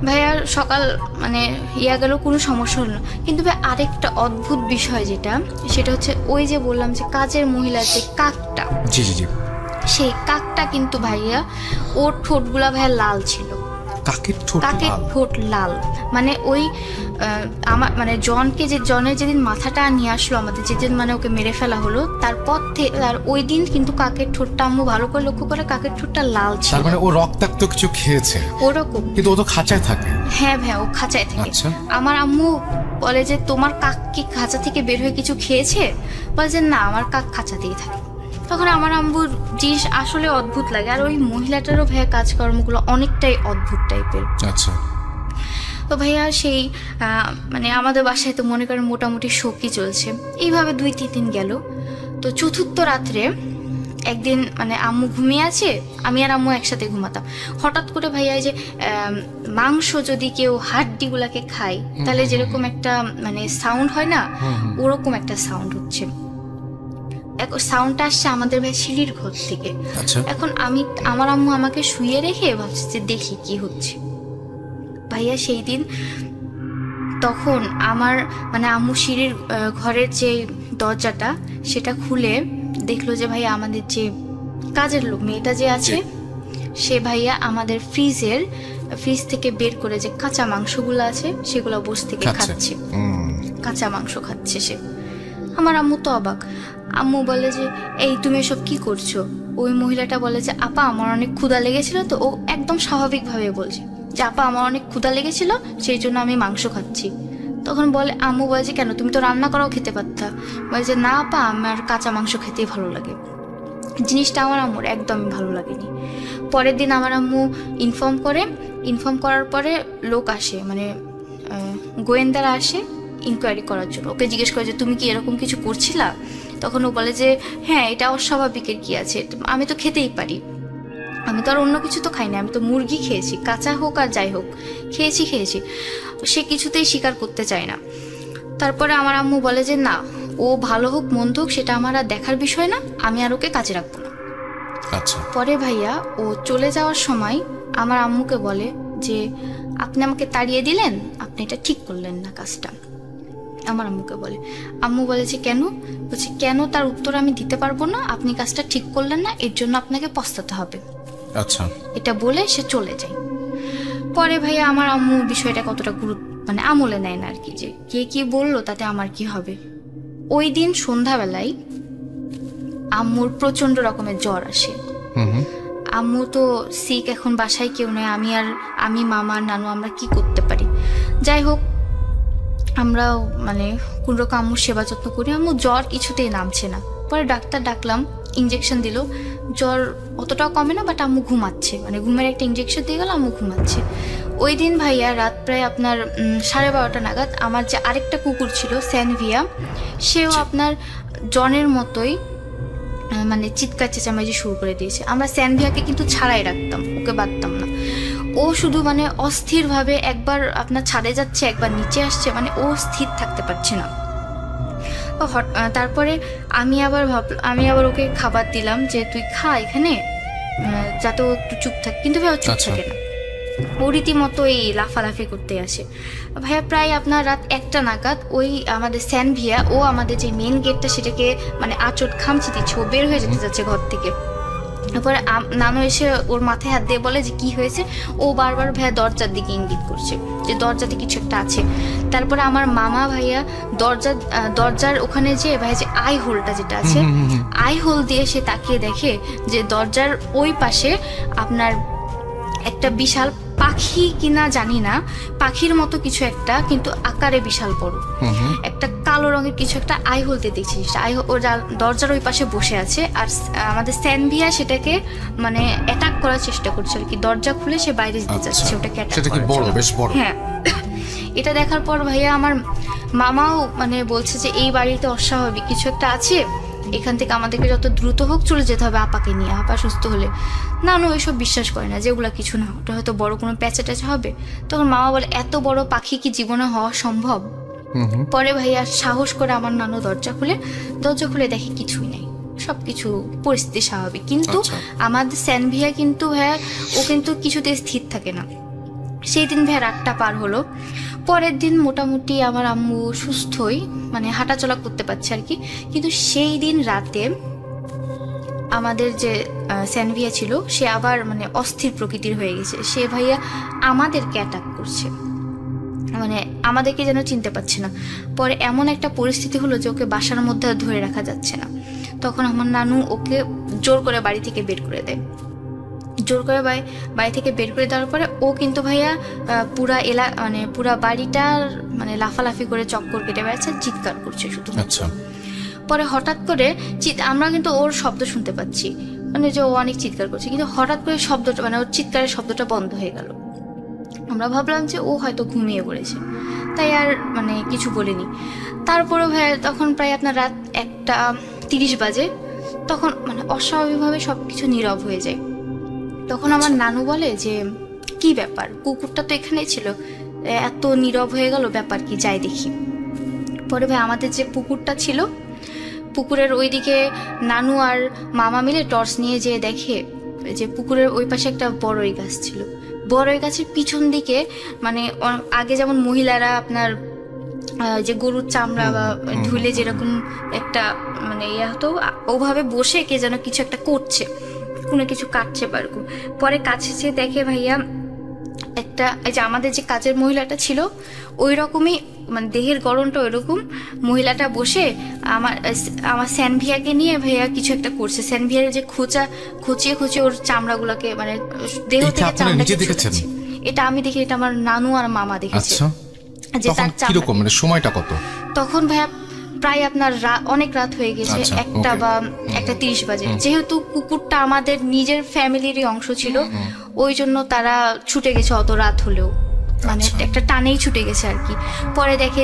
ভাইয়া সকাল মানে গেল, কোনো সমস্যা হলো না। কিন্তু ভাই আরেকটা অদ্ভুত বিষয় সেটা হচ্ছে ওই যে বললাম যে কাজের মহিলার যে কাকটা, জি জি জি, সেই কাকটা কিন্তু ভাইয়া ওর ঠোঁটগুলা ভাইয়া লাল ছিল। কাকের ঠোঁট লাল, মানে ওই আমার মানে জনের যেদিন মাথাটা নিয়ে আসলো আমাদের, যেদিন মানে ওকে মেরে ফেলা হলো, তারপর আর ওই দিন কিন্তু কাকের ঠোঁটটা আম্মু ভালো করে লক্ষ্য করে, কাকের ঠোঁটটা লাল ছিল। তার মানে ও রক্তাক্ত কিছু খেয়েছে ওরকম, কিন্তু ও তো খাঁচায় থাকে। হ্যাঁ ভাইয়া, ও খাঁচায় থাকে। আমার আম্মু বলে যে তোমার কাক কি খাঁচা থেকে বের হয়ে কিছু খেয়েছে? বলে যে না, আমার কাক খাঁচাতেই থাকে। তখন আমার আম্মুর জিনিস আসলে অদ্ভুত লাগে। আর ওই মহিলাটারও ভাইয়া কাজকর্মগুলো অনেকটাই অদ্ভুত টাইপের। আচ্ছা। তো ভাইয়া সেই মানে আমাদের বাসায় তো মনে করেন মোটামুটি শোকই চলছে। এইভাবে 2-3 দিন গেল। তো চতুর্থ রাত্রে একদিন মানে আম্মু ঘুমিয়ে আছে, আমি আর আম্মু একসাথে ঘুমাতাম। হঠাৎ করে ভাইয়া যে মাংস যদি কেউ হাড্ডিগুলাকে খায় তাহলে যেরকম একটা মানে সাউন্ড হয় না, ওরকম একটা সাউন্ড হচ্ছে। সাউন্ডটা আসছে আমাদের ভাই সিঁড়ির ঘর থেকে। এখন আমার আম্মু আমাকে শুয়ে রেখে ভাবছে যে দেখি কি হচ্ছে। ভাইয়া সেই দিন তখন আমার মানে আম্মু সিঁড়ির ঘরের যে দরজাটা সেটা খুলে দেখলো যে ভাইয়া আমাদের যে কাজের লোক মেয়েটা যে আছে সে ভাইয়া আমাদের ফ্রিজ থেকে বের করে যে কাঁচা মাংসগুলো আছে সেগুলো বসে থেকে খাচ্ছে, কাঁচা মাংস খাচ্ছে সে। আমার আম্মু তো অবাক। আম্মু বলে যে এই তুমি এসব কি করছো? ওই মহিলাটা বলে যে আপা আমার অনেক ক্ষুধা লেগেছিল। তো ও একদম স্বাভাবিকভাবে বলছে যে আপা আমার অনেক ক্ষুধা লেগেছিল, সেই জন্য আমি মাংস খাচ্ছি। তখন বলে আম্মু বলে যে কেন, তুমি তো রান্না করাও খেতে পারতা। বলে যে না আপা, আমার কাঁচা মাংস খেতেই ভালো লাগে। জিনিসটা আমার আম্মুর একদমই ভালো লাগেনি। পরের দিন আমার আম্মু ইনফর্ম করার পরে লোক আসে, মানে গোয়েন্দারা আসে ইনকোয়ারি করার জন্য। ওকে জিজ্ঞেস করে যে তুমি কি এরকম কিছু করছিলা? তখন ও বলে যে হ্যাঁ, এটা অস্বাভাবিকের কি আছে, আমি তো খেতেই পারি, আমি তো আর অন্য কিছু তো খাই না, আমি তো মুরগি খেয়েছি, কাঁচা হোক আর যাই হোক খেয়েছি। সে কিছুতেই স্বীকার করতে চায় না। তারপরে আমার আম্মু বলে যে না, ও ভালো হোক মন্দ হোক সেটা আমার আর দেখার বিষয় না, আমি আর ওকে কাজে রাখবো না। আচ্ছা। পরে ভাইয়া ও চলে যাওয়ার সময় আমার আম্মুকে বলে যে আপনি আমাকে তাড়িয়ে দিলেন, আপনি এটা ঠিক করলেন না কাজটা। আমার আম্মুকে বলে, আম্মু বলেছে কেন? বলছে কেন তার উত্তর আমি দিতে পারবো না, আপনি কাজটা ঠিক করলেন না, এর জন্য আপনাকে পস্তাতে হবে। আচ্ছা। এটা বলে সে চলে যায়। পরে ভাইয়া আমার আম্মু বিষয়টা কতটা মানে আমলে নেয় না আর কি, যে কে কি বললো তাতে আমার কি হবে। ওই দিন সন্ধ্যাবেলায় আম্মুর প্রচন্ড রকমের জ্বর আসে। আম্মু তো সিক, এখন বাসায় কেউ নেই, আমি মামা নানু আমরা কি করতে পারি। যাই হোক, আমরা মানে কোনোরকম আম্মুর সেবা যত্ন করি। আম্মু জ্বর কিছুতেই নামছে না। পরে ডাক্তার ডাকলাম, ইঞ্জেকশন দিল, জ্বর অতটাও কমে না, বাট আম্মু ঘুমাচ্ছে, মানে ঘুমের একটা ইঞ্জেকশন দিয়ে গেল, আম্মু ঘুমাচ্ছে। ওই দিন ভাইয়া রাত প্রায় আপনার 12:30 নাগাদ আমার যে আরেকটা কুকুর ছিল স্যানভিয়া, সেও আপনার জনের মতোই মানে চিৎকার চেঁচামেচি শুরু করে দিয়েছে। আমরা স্যানভিয়াকে কিন্তু ছাড়াই রাখতাম, ওকে বাঁধতাম না। ও শুধু মানে অস্থিরভাবে একবার আপনার ছাদে যাচ্ছে, একবার নিচে আসছে, মানে ও স্থির থাকতে পারছে না। তারপরে আমি আবার ওকে খাবার দিলাম যে তুই খা এখানে, যাতে ও একটু চুপ থাকে, কিন্তু ভাই ও চুপ থাকে না, ও রীতিমতো এই লাফালাফি করতে আসে। ভাইয়া প্রায় আপনার রাত 1টা নাগাদ ওই আমাদের স্যানভিয়া, ও আমাদের যে মেন গেটটা সেটাকে মানে আঁচড় খামচি দিচ্ছে, ও বের হয়ে যেতে যাচ্ছে ঘর থেকে। তারপরে নানু এসে ওর মাথায় হাত দিয়ে বলে যে কি হয়েছে। ও বারবার ভাইয়া দরজার দিকে ইঙ্গিত করছে যে দরজাতে কিছু একটা আছে। তারপরে আমার মামা ভাইয়া দরজার ওখানে যে ভাইয়া যে আই হোলটা যেটা আছে, আই হোল দিয়ে সে তাকিয়ে দেখে যে দরজার ওই পাশে আপনার একটা বিশাল পাখি কিনা জানি না, পাখির মতো কিছু একটা, কিন্তু আকারে বিশাল বড় একটা কালো রঙের কিছু একটা আই হোলতে দেখছি। দরজার ওই পাশে বসে আছে, আর আমাদের স্যানভিয়া সেটাকে মানে অ্যাটাক করার চেষ্টা করছে আর কি। দরজা খুলে সে বাইরে যেতে চাচ্ছে, ওটাকে অ্যাটাক করার। হ্যাঁ, এটা দেখার পর ভাইয়া আমার মামাও মানে বলছে যে এই বাড়িতে অস্বাভাবিক কিছু একটা আছে, এখান থেকে আমাদেরকে যত দ্রুত হোক চলে যেতে হবে আপাকে নিয়ে, আপা সুস্থ হলে। নানু ওইসব বিশ্বাস করে না, যেগুলা কিছু না, ওটা হয়তো বড় কোনো প্যাচে ট্যাচে হবে। তখন মামা বলে এত বড় পাখি কি জীবনে হওয়া সম্ভব? পরে ভাইয়া সাহস করে আমার নানু দরজা খুলে দেখে কিছুই নেই, সবকিছু পরিস্থিতি স্বাভাবিক। কিন্তু আমাদের স্যানভিয়া কিন্তু ভাইয়া ও কিন্তু কিছুতে স্থির থাকে না। সেই দিন ভাইয়া রাতটা পার হলো। পরের দিন মোটামুটি আমার আম্মু সুস্থই, মানে হাঁটাচলা করতে পারছে আর কি। কিন্তু সেই দিন রাতে আমাদের যে স্যানভিয়া ছিল সে আবার মানে অস্থির প্রকৃতির হয়ে গেছে। সে ভাইয়া আমাদেরকে অ্যাটাক করছে, মানে আমাদেরকে যেন চিনতে পারছে না। পরে এমন একটা পরিস্থিতি হলো যে ওকে বাসার মধ্যে ধরে রাখা যাচ্ছে না। তখন আমার নানু ওকে জোর করে বাড়ি থেকে বের করে দেয়। জোর করে বাড়ি থেকে বের করে দেওয়ার পরে ও কিন্তু ভাইয়া পুরা বাড়িটার মানে লাফালাফি করে চক্কর কেটে বেড়াচ্ছে, চিৎকার করছে শুধু। পরে হঠাৎ করে আমরা কিন্তু ওর শব্দ শুনতে পাচ্ছি, মানে যে ও অনেক চিৎকার করছে, কিন্তু হঠাৎ করে শব্দটা মানে ওর চিৎকারের শব্দটা বন্ধ হয়ে গেল। আমরা ভাবলাম যে ও হয়তো ঘুমিয়ে পড়েছে, তাই আর মানে কিছু বলিনি। তারপরে ভাইয়া তখন প্রায় আপনার রাত 1:30 বাজে, তখন মানে অস্বাভাবিকভাবে সবকিছু নীরব হয়ে যায়। তখন আমার নানু বলে যে কি ব্যাপার, কুকুরটা তো এখানেই ছিল, এত নীরব হয়ে গেল, ব্যাপার কি, যাই দেখি। পরে ভাই আমাদের যে পুকুরটা ছিল, পুকুরের ওইদিকে নানু আর মামা মিলে টর্চ নিয়ে যেয়ে দেখে যে পুকুরের ওই পাশে একটা বড়ই গাছ ছিল। বড়ই গাছের পিছন দিকে মানে আগে যেমন মহিলারা আপনার যে গরুর চামড়া বা ধুলে যেরকম একটা মানে ইয়ে হতো, ওভাবে বসে কে যেন কিছু একটা করছে, কোনো কিছু কাটছে পারকম। পরে কাছে যেয়ে দেখে ভাইয়া একটা, এই যে আমাদের যে কাজের মহিলাটা ছিল ওই রকমই, মানে দেহের গড়নটা ওই রকম, মহিলাটা বসে আমার স্যানভিয়াকে নিয়ে ভাইয়া কিছু একটা করছে। স্যানভিয়ার যে খুঁচিয়ে ওর চামড়াগুলোকে মানে দেহ থেকে চামড়া, এটা আমি দেখি, এটা আমার নানু আর মামা দেখেছে। যে তার কিরকম মানে সময়টা কত? তখন ভাইয়া প্রায় আপনার অনেক রাত হয়ে গেছে, 1টা বা 1:30 বাজে। যেহেতু কুকুরটা আমাদের নিজের ফ্যামিলিরই অংশ ছিল, ওই জন্য তারা ছুটে গেছে অত রাত হলেও, মানে একটা টানেই ছুটে গেছে আর কি। পরে দেখে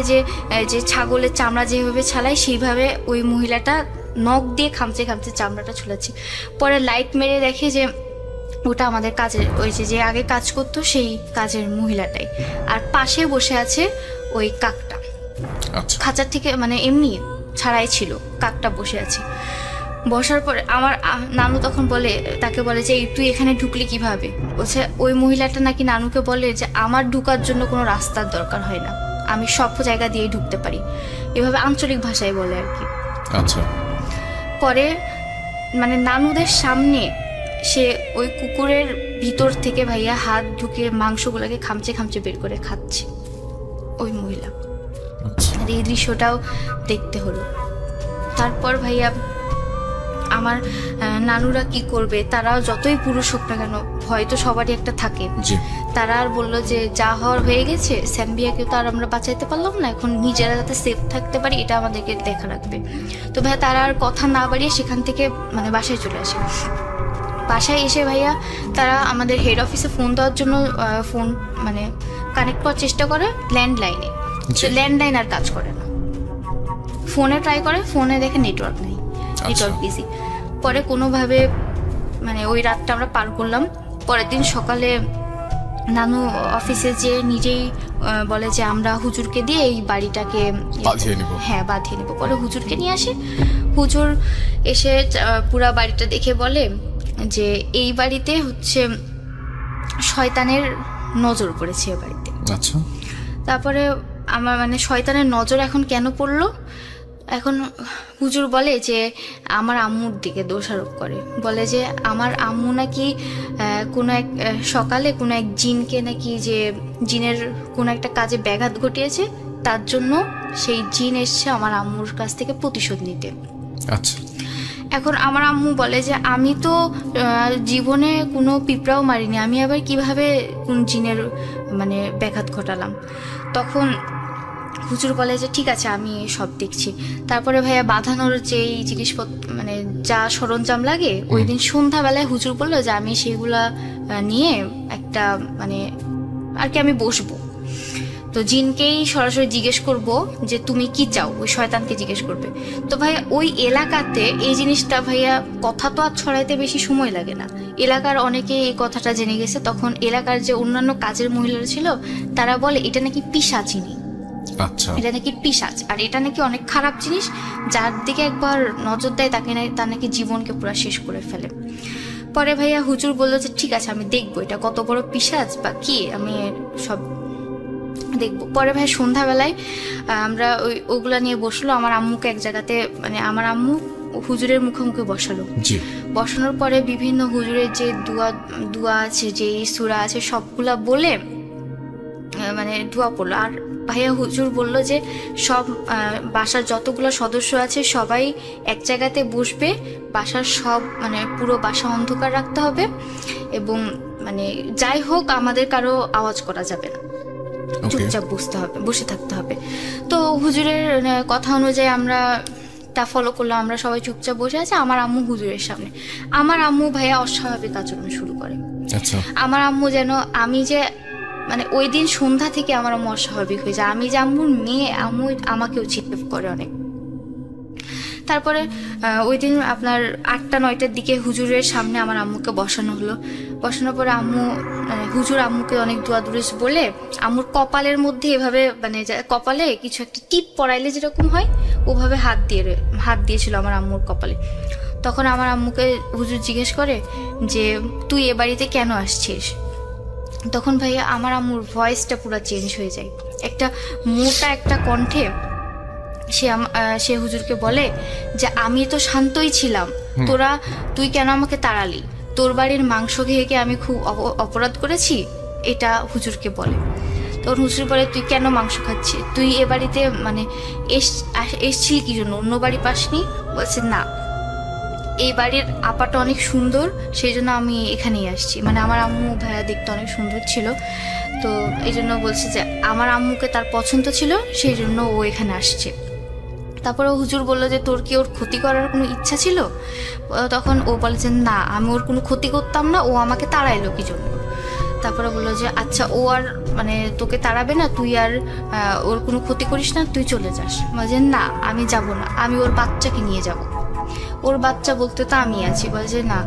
যে ছাগলের চামড়া যেভাবে ছালায় সেইভাবে ওই মহিলাটা নখ দিয়ে খামচে খামচে চামড়াটা ছুলাচ্ছে। পরে লাইট মেরে দেখে যে ওটা আমাদের কাজের ওই যে আগে কাজ করতো সেই কাজের মহিলাটাই, আর পাশে বসে আছে ওই কাকটা। খাঁচার থেকে মানে এমনি ছাড়াই ছিল, কাকটা বসে আছে। বসার পরে আমার নানু তখন তাকে বলে যে তুই এখানে ঢুকলি কিভাবে? বলছে ওই মহিলাটা নাকি নানুকে বলে যে আমার ঢুকার জন্য কোনো রাস্তার দরকার হয় না, আমি সব জায়গা দিয়েই ঢুকতে পারি, এভাবে আঞ্চলিক ভাষায় বলে আর কি। আচ্ছা। পরে মানে নানুদের সামনে সে ওই কুকুরের ভিতর থেকে ভাইয়া হাত ঢুকিয়ে মাংসগুলোকে খামচে খামচে বের করে খাচ্ছে ওই মহিলা। এই দৃশ্যটাও দেখতে হলো। তারপর ভাইয়া আমার নানুরা কি করবে, তারাও যতই পুরুষ হোক না কেন ভয় তো সবারই একটা থাকে। তারা আর বললো যে যা হওয়ার হয়ে গেছে, স্যাম্বিয়াকে তো আর আমরা বাঁচাইতে পারলাম না, এখন নিজেরা যাতে সেফ থাকতে পারি এটা আমাদেরকে দেখা রাখবে। তো ভাইয়া তারা আর কথা না বাড়িয়ে সেখান থেকে মানে বাসায় চলে আসে। বাসায় এসে ভাইয়া তারা আমাদের হেড অফিসে ফোন দেওয়ার জন্য ফোন মানে কানেক্ট করার চেষ্টা করে ল্যান্ডলাইনে, ল্যান্ডলাইন আর কাজ করে না। ফোনে ট্রাই করে, ফোনে দেখে নেটওয়ার্ক নেই, নেটওয়ার্ক বিজি। পরে কোনোভাবে মানে ওই রাতটা আমরা পার করলাম। পরের দিন সকালে নানু অফিসে যে নিজেই বলে যে আমরা হুজুরকে দিয়ে এই বাড়িটাকে বাঁধিয়ে নেব। পরে হুজুরকে নিয়ে আসে। হুজুর এসে পুরা বাড়িটা দেখে বলে যে এই বাড়িতে হচ্ছে শয়তানের নজর পড়েছে এ বাড়িতে। আচ্ছা। তারপরে আমার মানে শয়তানের নজর এখন কেন পড়লো, এখন হুজুর বলে যে আমার আম্মুর দিকে দোষারোপ করে, বলে যে আমার আম্মু নাকি কোনো এক সকালে কোনো এক জিনকে নাকি যে জিনের কোনো একটা কাজে ব্যাঘাত ঘটিয়েছে, তার জন্য সেই জিন এসছে আমার আম্মুর কাছ থেকে প্রতিশোধ নিতে। আচ্ছা। এখন আমার আম্মু বলে যে আমি তো জীবনে কোনো পিঁপড়াও মারিনি, আমি আবার কিভাবে কোন জিনের মানে ব্যাঘাত ঘটালাম। তখন হুজুর বলে যে ঠিক আছে আমি সব দেখছি। তারপরে ভাইয়া বাঁধানোর যেই জিনিসপত্র মানে যা সরঞ্জাম লাগে, ওই দিন সন্ধ্যাবেলায় হুজুর বললো যে আমি সেগুলা নিয়ে একটা মানে আর কি আমি বসবো। তো জিনকেই সরাসরি জিজ্ঞেস করব যে তুমি কি চাও, ওই শয়তানকে জিজ্ঞেস করবে। তো ভাইয়া ওই এলাকাতে এই জিনিসটা ভাইয়া কথা তো আর ছড়াইতে বেশি সময় লাগে না, এলাকার অনেকে এই কথাটা জেনে গেছে। তখন এলাকার যে অন্যান্য কাজের মহিলারা ছিল তারা বলে এটা নাকি পিশাচিনী, এটা নাকি পিশাচ, আর এটা নাকি অনেক খারাপ জিনিস, যার দিকে একবার নজর দেয় তার নাকি জীবনকে পুরো শেষ করে ফেলে। পরে ভাইয়া হুজুর বললো যে ঠিক আছে আমি দেখবো এটা কত বড় পিশাচ বা কি, আমি সব দেখবো। পরে ভাই সন্ধ্যাবেলায় আমরা ওগুলা নিয়ে বসলো। আমার আম্মুকে এক জায়গাতে মানে আমার আম্মু হুজুরের মুখোমুখি বসালো। বসানোর পরে বিভিন্ন হুজুরের যে দোয়া আছে, যে সূরা আছে সবগুলা বলে মানে দোয়া পড়লো। আর ভাইয়া হুজুর বললো যে সব বাসার যতগুলো সদস্য আছে সবাই এক জায়গাতে বসবে, বাসার সব মানে পুরো বাসা অন্ধকার রাখতে হবে এবং মানে যাই হোক আমাদের কারো আওয়াজ করা যাবে না, চুপচাপ বসে থাকতে হবে। তো হুজুরের কথা অনুযায়ী আমরা তা ফলো করলাম, আমরা সবাই চুপচাপ বসে আছি। আমার আম্মু হুজুরের সামনে, আমার আম্মু ভাইয়া অস্বাভাবিক আচরণ শুরু করে। আমার আম্মু যেন আমি যে মানে ওই দিন সন্ধ্যা থেকে আমার আম্মু অস্বাভাবিক হয়ে যায়, আমি যে আম্মুর মেয়ে, আম্মু আমাকেও চিৎকার করে অনেক। তারপরে ওই দিন আপনার 8টা-9টার দিকে হুজুরের সামনে আমার আম্মুকে বসানো হলো। বসানোর পরে আম্মু হুজুর আম্মুকে অনেক দোয়া দুরুস বলে আম্মুর কপালের মধ্যে এভাবে মানে কপালে কিছু একটা টিপ পরাইলে যেরকম হয় ওভাবে হাত দিয়েছিল আমার আম্মুর কপালে। তখন আমার আম্মুকে হুজুর জিজ্ঞেস করে যে তুই এ বাড়িতে কেন আসছিস? তখন ভাইয়া আমার আম্মুর ভয়েসটা পুরো চেঞ্জ হয়ে যায়, একটা মোটা একটা কণ্ঠে সে হুজুরকে বলে যে আমি তো শান্তই ছিলাম, তুই কেন আমাকে তাড়ালি? তোর বাড়ির মাংস খেয়ে কি আমি খুব অপরাধ করেছি? এটা হুজুরকে বলে। তখন হুজুর বলে তুই কেন মাংস খাচ্ছিস? তুই এ বাড়িতে মানে এসছিলি কি জন্য? অন্য বাড়ি পাসনি? বলছে না। এই বাড়ির আপাটা অনেক সুন্দর, সেই জন্য আমি এখানেই আসছি। মানে আমার আম্মু ভাইয়া দেখতে অনেক সুন্দর ছিল, তো এই জন্য বলছি যে আমার আম্মুকে তার পছন্দ ছিল, সেই জন্য ও এখানে আসছে। তারপরে হুজুর বললো যে তোর কি ওর ক্ষতি করার কোনো ইচ্ছা ছিল? তখন ও বলে যে না, আমি ওর কোনো ক্ষতি করতাম না, ও আমাকে তাড়াইলো কি জন্য। তারপরে বললো যে আচ্ছা ও আর মানে তোকে তাড়াবে না, তুই আর ওর কোনো ক্ষতি করিস না, তুই চলে যাস। বলে না আমি যাব না, আমি ওর বাচ্চাকে নিয়ে যাব। ওর বাচ্চা বলতে তো আমি আছি। বলে যে না,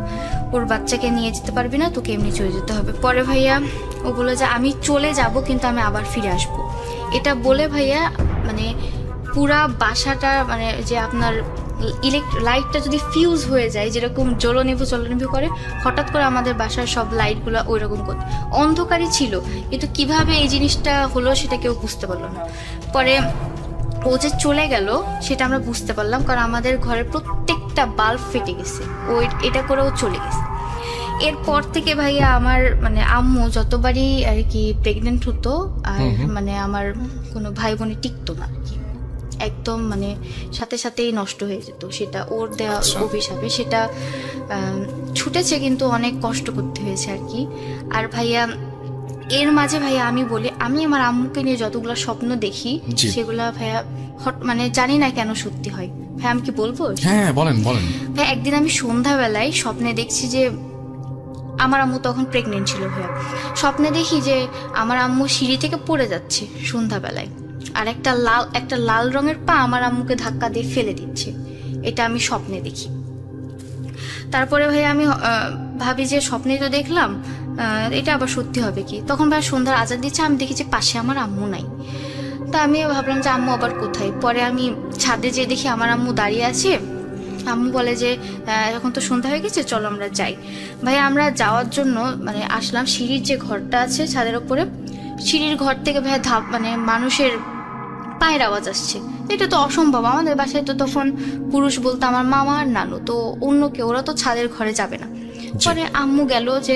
ওর বাচ্চাকে নিয়ে যেতে পারবি না, তোকে এমনি চলে যেতে হবে। পরে ভাইয়া ও বললো যে আমি চলে যাব, কিন্তু আমি আবার ফিরে আসবো। এটা বলে ভাইয়া মানে পুরা বাসাটা মানে যে আপনার লাইটটা যদি ফিউজ হয়ে যায়, যেরকম জ্বলনিভু করে, হঠাৎ করে আমাদের বাসার সব লাইটগুলো ওই রকম করতে অন্ধকারই ছিল, কিন্তু কিভাবে এই জিনিসটা হলো সেটা কেউ বুঝতে পারলো না। পরে ও যে চলে গেল সেটা আমরা বুঝতে পারলাম, কারণ আমাদের ঘরের প্রত্যেকটা বাল্ব ফেটে গেছে, ও এটা করেও চলে গেছে। এরপর থেকে ভাইয়া আমার মানে আম্মু যতবারই আর কি প্রেগনেন্ট হতো, আর মানে আমার কোনো ভাই বোনে টিকতো না আর কি, একদম মানে সাথে সাথেই নষ্ট হয়ে যেত। সেটা ওর দেওয়া অভিশাপে, সেটা ছুটেছে, কিন্তু অনেক কষ্ট করতে হয়েছে আর কি। আর ভাইয়া এর মাঝে ভাইয়া আমি বলি, আমি আমার আম্মুকে নিয়ে যতগুলো স্বপ্ন দেখি সেগুলা ভাইয়া মানে জানি না কেন সত্যি হয়। ভাই আমি কি বলবো? হ্যাঁ বলেন বলেন। ভাই একদিন আমি সন্ধ্যাবেলায় স্বপ্নে দেখছি যে আমার আম্মু তখন প্রেগনেন্ট ছিল ভাইয়া। স্বপ্নে দেখি যে আমার আম্মু সিঁড়ি থেকে পড়ে যাচ্ছে সন্ধ্যাবেলায়, আর একটা লাল রঙের পা আমার আম্মুকে ধাক্কা দিয়ে ফেলে দিচ্ছে। এটা আমি স্বপ্নে দেখি। তারপরে ভাই আমি ভাবি যে স্বপ্নেই তো দেখলাম, এটা আবার সত্যি হবে কি। তখন ভাই সন্ধ্যার আজান দিচ্ছে, আমি দেখি যে পাশে আমার আম্মু নাই। তা আমি ভাবলাম যে আম্মু আবার কোথায়। পরে আমি ছাদে যেয়ে দেখি আমার আম্মু দাঁড়িয়ে আছে। আম্মু বলে যে এখন তো সন্ধ্যা হয়ে গেছে, চলো আমরা যাই। ভাই আমরা যাওয়ার জন্য মানে আসলাম, সিঁড়ির যে ঘরটা আছে ছাদের ওপরে, সিঁড়ির ঘর থেকে ভাই মানে মানুষের পায়ের আওয়াজ আসছে। এটা তো অসম্ভব, আমাদের বাসায় তো তখন পুরুষ বলতে আমার মামা আর নানু, তো অন্য কেউ, ওরা তো ছাদের ঘরে যাবে না। পরে আম্মু গেল যে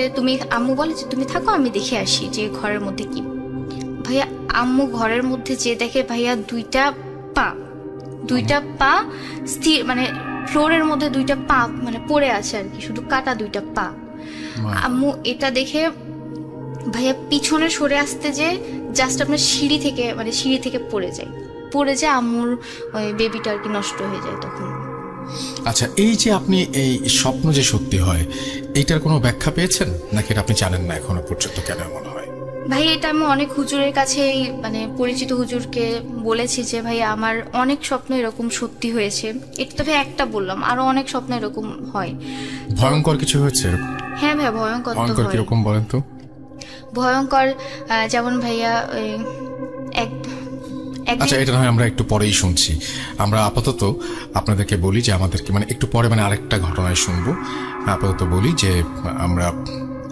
আম্মু বলে যে তুমি থাকো, আমি দেখে আসি যে ঘরের মধ্যে কি। ভাইয়া আম্মু ঘরের মধ্যে যে দেখে ভাইয়া দুইটা পা স্থির, মানে ফ্লোরের মধ্যে দুইটা পা মানে পড়ে আছে আর কি, শুধু কাটা দুইটা পা। আম্মু এটা দেখে ভাইয়া পিছনে সরে আসতে যে জাস্ট আপনার সিঁড়ি থেকে পড়ে যায় আম্মুর ওই বেবিটা আর কি নষ্ট হয়ে যায় তখন। আচ্ছা, এই যে আপনি এই স্বপ্ন যে সত্যি হয়, এইটার কোনো ব্যাখ্যা পেয়েছেন নাকি এটা আপনি জানেন না এখনো পর্যন্ত কেন মনে হয়? ভাই এটা আমি অনেক হুজুরের কাছে মানে পরিচিত হুজুরকে বলেছি যে ভাই আমার অনেক স্বপ্ন এরকম সত্যি হয়েছে। এটা তো ভাই একটা বললাম, আরো অনেক স্বপ্ন এরকম হয়। ভয়ঙ্কর কিছু হয়েছে? হ্যাঁ ভাই ভয়ঙ্কর তো হয়। কিরকম বলেন তো? ভয়ঙ্কর যেমন ভাইয়া আচ্ছা, এটা নয় আমরা একটু পরেই শুনছি। আমরা আপাতত আপনাদেরকে বলি যে আমাদেরকে মানে একটু পরে মানে আরেকটা ঘটনায় শুনবো। আপাতত বলি যে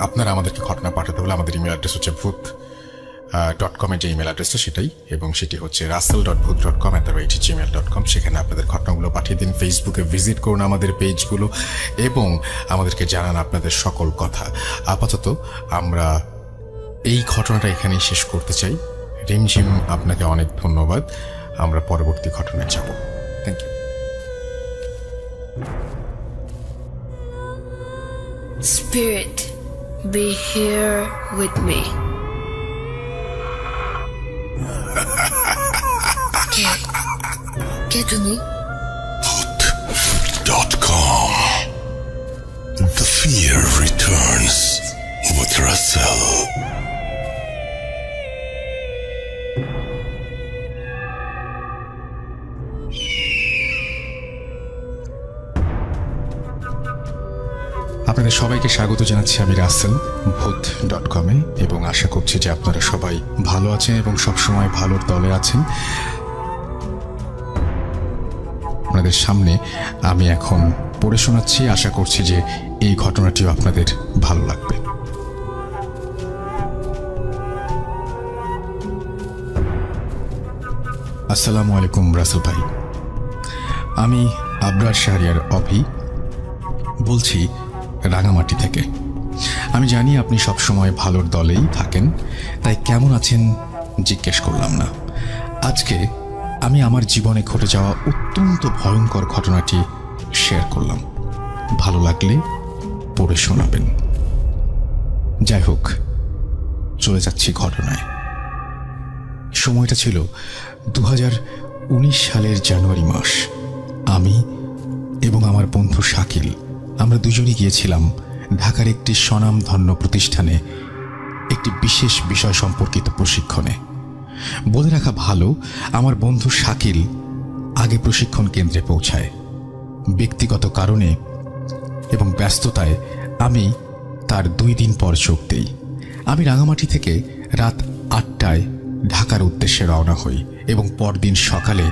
আপনারা আমাদেরকে ঘটনা পাঠাতে হলে আমাদের ইমেল অ্যাড্রেস হচ্ছে ভূত.com যে ইমেল অ্যাড্রেসটা সেটাই, এবং সেটি হচ্ছে russell.booth.com@gmail.com। সেখানে আপনাদের ঘটনাগুলো পাঠিয়ে দিন। ফেসবুকে ভিজিট করুন আমাদের পেজগুলো এবং আমাদেরকে জানান আপনাদের সকল কথা। আপাতত আমরা এই ঘটনাটা এখানেই শেষ করতে চাই। রিমঝিম, আপনাকে অনেক ধন্যবাদ। আমরা পরবর্তী ঘটনায় যাব। Thank you. Spirit, be here with me. Get to me. Voot.com. The fear returns with Russell. আপনাদের সবাইকে স্বাগত জানাচ্ছি আমি রাসেল ভূত.com-এ, এবং আশা করছি যে আপনারা সবাই ভালো আছেন এবং সবসময় ভালোর দলে আছেন। আপনাদের সামনে আমি এখন পড়ে শোনাচ্ছি, আশা করছি যে এই ঘটনাটিও আপনাদের ভালো লাগবে। আসসালামু আলাইকুম রাসেল ভাই, আমি আবরার শাহরিয়ার অভি বলছি রাঙামাটি থেকে। আমি জানি আপনি সবসময় ভালোর দলেই থাকেন, তাই কেমন আছেন জিজ্ঞেস করলাম না। আজকে আমি আমার জীবনে ঘটে যাওয়া অত্যন্ত ভয়ঙ্কর ঘটনাটি শেয়ার করলাম। ভালো লাগলে পড়ে শোনাবেন। যাই হোক, চলে যাচ্ছি ঘটনায়। সময়টা ছিল 2019 সালের জানুয়ারি মাস। আমি এবং আমার বন্ধু শাকিল, আমরা দুজনই গিয়েছিলাম ঢাকার একটি স্বনামধন্য প্রতিষ্ঠানে একটি বিশেষ বিষয় সম্পর্কিত প্রশিক্ষণে। বলে রাখা ভালো, আমার বন্ধু শাকিল আগে প্রশিক্ষণ কেন্দ্রে পৌঁছায়। ব্যক্তিগত কারণে এবং ব্যস্ততায় আমি তার 2 দিন পর যোগ দেই। আমি রাঙামাটি থেকে রাত 8টায় ঢাকার উদ্দেশ্যে রওনা হই এবং পরদিন সকালে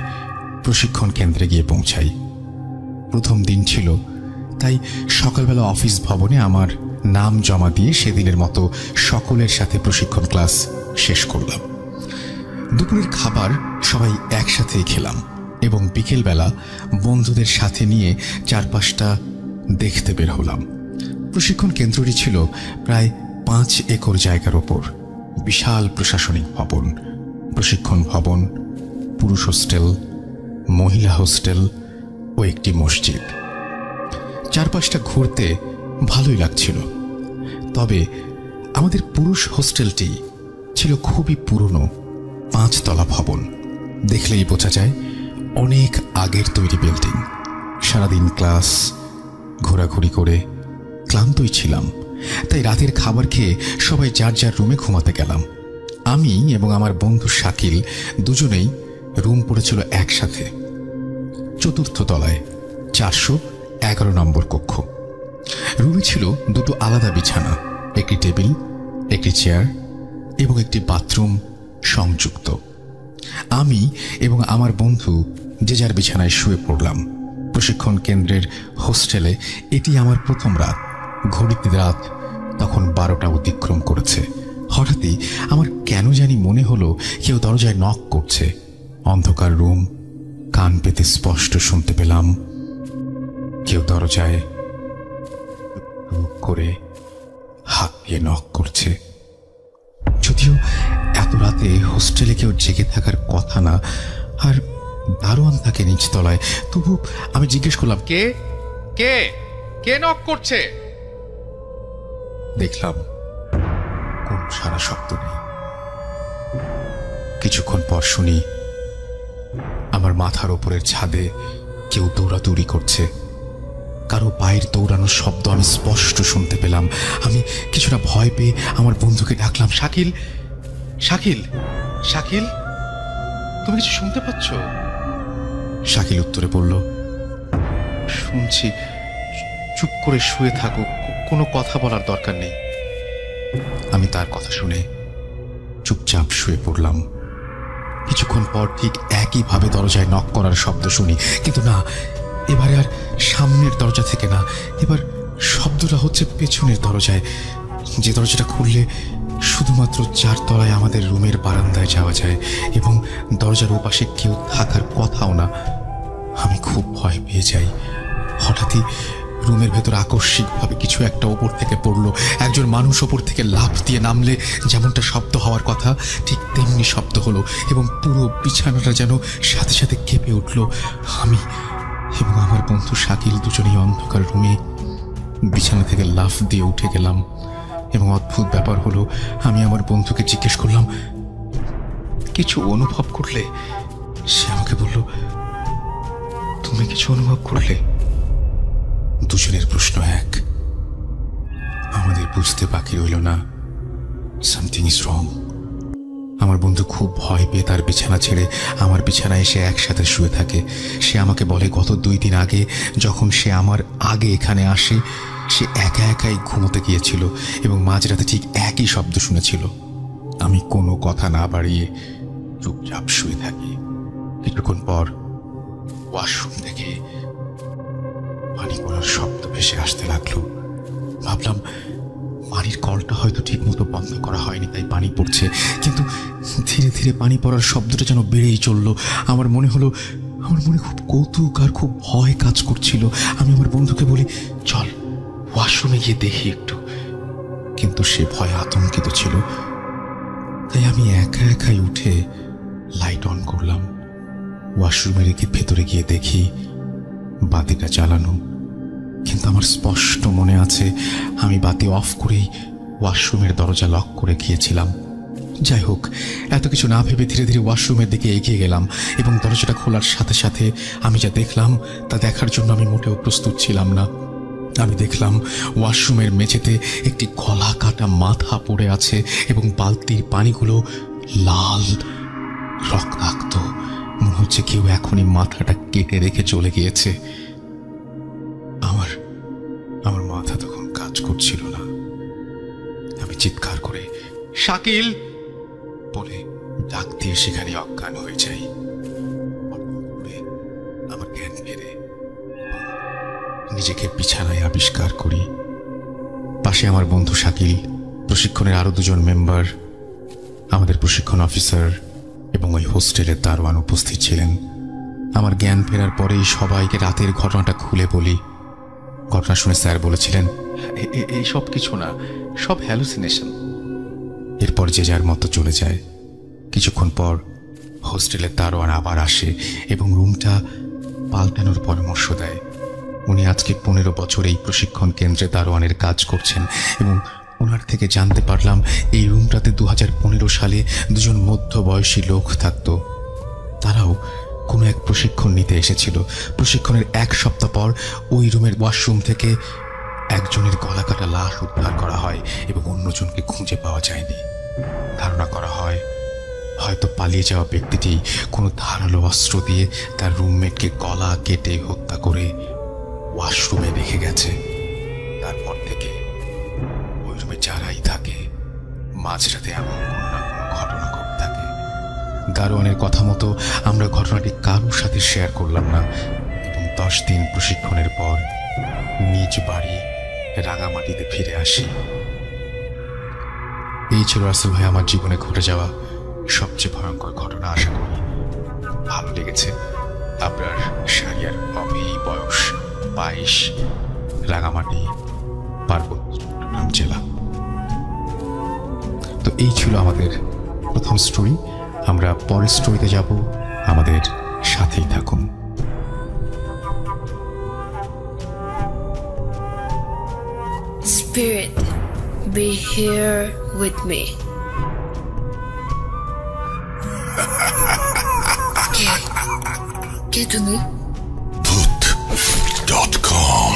প্রশিক্ষণ কেন্দ্রে গিয়ে পৌঁছাই। প্রথম দিন ছিল, তাই সকালবেলা অফিস ভবনে আমার নাম জমা দিয়ে সেদিনের মতো সকলের সাথে প্রশিক্ষণ ক্লাস শেষ করলাম। দুপুরের খাবার সবাই একসাথেই খেলাম এবং বিকেলবেলা বন্ধুদের সাথে নিয়ে চারপাশটা দেখতে বের হলাম। প্রশিক্ষণ কেন্দ্রটি ছিল প্রায় 5 একর জায়গার ওপর। বিশাল প্রশাসনিক ভবন, প্রশিক্ষণ ভবন, পুরুষ হোস্টেল, মহিলা হোস্টেল ও একটি মসজিদ। চারপাশটা ঘুরতে ভালোই লাগছিল। তবে আমাদের পুরুষ হোস্টেলটি ছিল খুবই পুরনো 5 তলা ভবন। দেখলেই বোঝা যায় অনেক আগের তৈরি বিল্ডিং। সারাদিন ক্লাস ঘোরাঘুরি করে ক্লান্তই ছিলাম, তাই রাতের খাবার খেয়ে সবাই যার যার রুমে ঘুমাতে গেলাম। আমি এবং আমার বন্ধু শাকিল দুজনেই রুম পড়েছিল একসাথে, 4র্থ তলায়, 411 নম্বর কক্ষ। রুমে ছিল 2টো আলাদা বিছানা, একটি টেবিল, একটি চেয়ার এবং একটি বাথরুম সংযুক্ত। আমি এবং আমার বন্ধু যে যার বিছানায় শুয়ে পড়লাম। প্রশিক্ষণ কেন্দ্রের হোস্টেলে এটি আমার প্রথম রাত। ঘড়িতে রাত তখন 12টা অতিক্রম করেছে। হঠাৎই আমার কেন জানি মনে হলো কেউ দরজায় নক করছে। অন্ধকার রুম, কান পেতে স্পষ্ট শুনতে পেলাম কেউ দরজায় করে হাত দিয়ে নক করছে। যদিও এত রাতে হোস্টেলে কেউ জেগে থাকার কথা না, আর দারোয়ান থাকে নিচতলায়, তবু আমি জিজ্ঞেস করলাম, কে কে কে নক করছে? দেখলাম কোন সারা শব্দ নেই। কিছুক্ষণ পর শুনি আমার মাথার উপরের ছাদে কেউ দৌড়াদৌড়ি করছে। কারো পায়ের দৌড়ানোর শব্দ আমি স্পষ্ট শুনতে পেলাম। আমি কিছুটা ভয় পেয়ে আমার বন্ধুকে ডাকলাম, শাকিল, শাকিল, শাকিল, তুমি কিছু শুনতে পাচ্ছ? শাকিল উত্তরে বলল, শুনছি, চুপ করে শুয়ে থাকো, কোনো কথা বলার দরকার নেই। আমি তার কথা শুনে চুপচাপ শুয়ে পড়লাম। কিছুক্ষণ পর ঠিক একইভাবে দরজায় নক করার শব্দ শুনি, কিন্তু না, এবারে আর সামনের দরজা থেকে না, এবার শব্দটা হচ্ছে পেছনের দরজায়, যে দরজাটা খুললে শুধুমাত্র 4 তলায় আমাদের রুমের বারান্দায় যাওয়া যায় এবং দরজার ওপাশে কেউ থাকার কথাও না। আমি খুব ভয় পেয়ে যাই। হঠাৎই রুমের ভেতর আকস্মিকভাবে কিছু একটা ওপর থেকে পড়লো। একজন মানুষ ওপর থেকে লাফ দিয়ে নামলে যেমনটা শব্দ হওয়ার কথা ঠিক তেমনি শব্দ হলো এবং পুরো বিছানাটা যেন সাথে সাথে কেঁপে উঠল। আমি এবং আমার বন্ধু শাকিল দুজনেই অন্ধকার রুমে বিছানা থেকে লাফ দিয়ে উঠে গেলাম এবং অদ্ভুত ব্যাপার হলো, আমি আমার বন্ধুকে জিজ্ঞেস করলাম, কিছু অনুভব করলে? সে আমাকে বলল, তুমি কিছু অনুভব করলে? দুজনের প্রশ্ন এক। আমাদের বুঝতে বাকি রইল না, সামথিং ইজ রং। আমার বন্ধু খুব ভয় পেয়ে তার বিছানা ছেড়ে আমার বিছানায় এসে একসাথে শুয়ে থাকে। সে আমাকে বলে, গত 2 দিন আগে যখন সে আমার আগে এখানে আসে, সে একা একাই ঘুমোতে গিয়েছিল এবং মাঝরাতে ঠিক একই শব্দ শুনেছিল। আমি কোনো কথা না বাড়িয়ে চুপচাপ শুয়ে থাকি। কিছুক্ষণ পর ওয়াশরুম থেকে পানি পড়ার শব্দ ভেসে আসতে লাগলো। ভাবলাম পানির কলটা হয়তো ঠিক মতো বন্ধ করা হয়নি, তাই পানি পড়ছে, কিন্তু ধীরে ধীরে পানি পড়ার শব্দটা যেন বেড়েই চললো। আমার মনে হলো, আমার মনে খুব কৌতুক আর খুব ভয় কাজ করছিল। আমি আমার বন্ধুকে বলি, চল ওয়াশরুমে গিয়ে দেখি একটু, কিন্তু সে ভয়ে আতঙ্কিত ছিল। তাই আমি একা একাই উঠে লাইট অন করলাম। ওয়াশরুমে রেখে ভেতরে গিয়ে দেখি বাতিটা জ্বালানো কিন্তু আমার স্পষ্ট মনে আছে আমি বাতি অফ করেই ওয়াশরুমের দরজা লক করে গিয়েছিলাম। যাই হোক, এত কিছু না ভেবে ধীরে ধীরে ওয়াশরুমের দিকে এগিয়ে গেলাম এবং দরজাটা খোলার সাথে সাথে আমি যা দেখলাম তা দেখার জন্য আমি মোটেও প্রস্তুত ছিলাম না। আমি দেখলাম ওয়াশরুমের মেঝেতে একটি গলা কাটা মাথা পড়ে আছে এবং বালতির পানিগুলো লাল রক্তাক্ত। মনে হচ্ছে কেউ এখনই মাথাটা কেটে রেখে চলে গিয়েছে। আমার মাথা তখন কাজ করছিল না। আমি চিৎকার করে শাকিল বলে ডাক দিয়ে সেখানে অজ্ঞান হয়ে যাই। আমার জ্ঞান ফেরে, নিজেকে বিছানায় আবিষ্কার করি। পাশে আমার বন্ধু শাকিল, প্রশিক্ষণের আরো 2 জন মেম্বার, আমাদের প্রশিক্ষণ অফিসার এবং ওই হোস্টেলের দারোয়ান উপস্থিত ছিলেন। আমার জ্ঞান ফেরার পরেই সবাইকে রাতের ঘটনাটা খুলে বলি। ঘটনা শুনে স্যার বলেছিলেন, এই সব কিছু না, সব হ্যালুসিনেশন। এরপর যে যার মতো চলে যায়। কিছুক্ষণ পর হোস্টেলের দারোয়ান আবার আসে এবং রুমটা পাল্টানোর পরামর্শ দেয়। উনি আজকে 15 বছর এই প্রশিক্ষণ কেন্দ্রে দারোয়ানের কাজ করছেন এবং ওনার থেকে জানতে পারলাম এই রুমটাতে 2015 সালে 2 জন মধ্যবয়সী লোক থাকত। তারাও কোনো এক প্রশিক্ষণ নিতে এসেছিল। প্রশিক্ষণের 1 সপ্তাহ পর ওই রুমের ওয়াশরুম থেকে একজনের গলা কাটা লাশ উদ্ধার করা হয় এবং অন্যজনকে খুঁজে পাওয়া যায়নি। ধারণা করা হয় হয়তো পালিয়ে যাওয়া ব্যক্তিটি কোনো ধারালো অস্ত্র দিয়ে তার রুমমেটকে গলা কেটে হত্যা করে ওয়াশরুমে রেখে গেছে। তারপর থেকে ওই রুমে যারাই থাকে মাঝরাতে এমন কোনো না কোনো ঘটনা ঘটে থাকে। দারোয়ানের কথা মতো আমরা ঘটনাটি কারোর সাথে শেয়ার করলাম না এবং 10 দিন প্রশিক্ষণের পর নিজ বাড়ি রাঙামাটিতে ফিরে আসি। এই ছিল রাসেল ভাই আমার জীবনে ঘটে যাওয়া সবচেয়ে ভয়ঙ্কর ঘটনা। আশা করি ভালো লেগেছে। আপনার শারিয়ার অভি, বয়স 22, রাঙামাটি, পার্বত্য চট্টগ্রাম জেলা। তো এই ছিল আমাদের প্রথম স্টোরি। আমরা পরের স্টোরিতে যাব, আমাদের সাথেই থাকুন। Spirit, be here with me. কে তুমি? Put.com.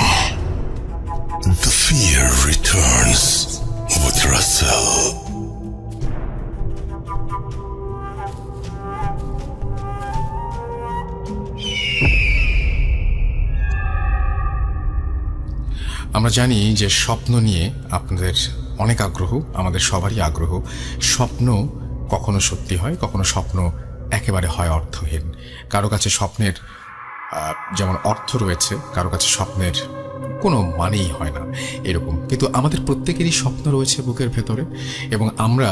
The fear returns with Russell. আমরা জানি যে স্বপ্ন নিয়ে আপনাদের অনেক আগ্রহ, আমাদের সবারই আগ্রহ। স্বপ্ন কখনো সত্যি হয়, কখনো স্বপ্ন একেবারে হয় অর্থহীন। কারো কাছে স্বপ্নের যেমন অর্থ রয়েছে, কারো কাছে স্বপ্নের কোনো মানেই হয় না এরকম। কিন্তু আমাদের প্রত্যেকেরই স্বপ্ন রয়েছে বুকের ভেতরে এবং আমরা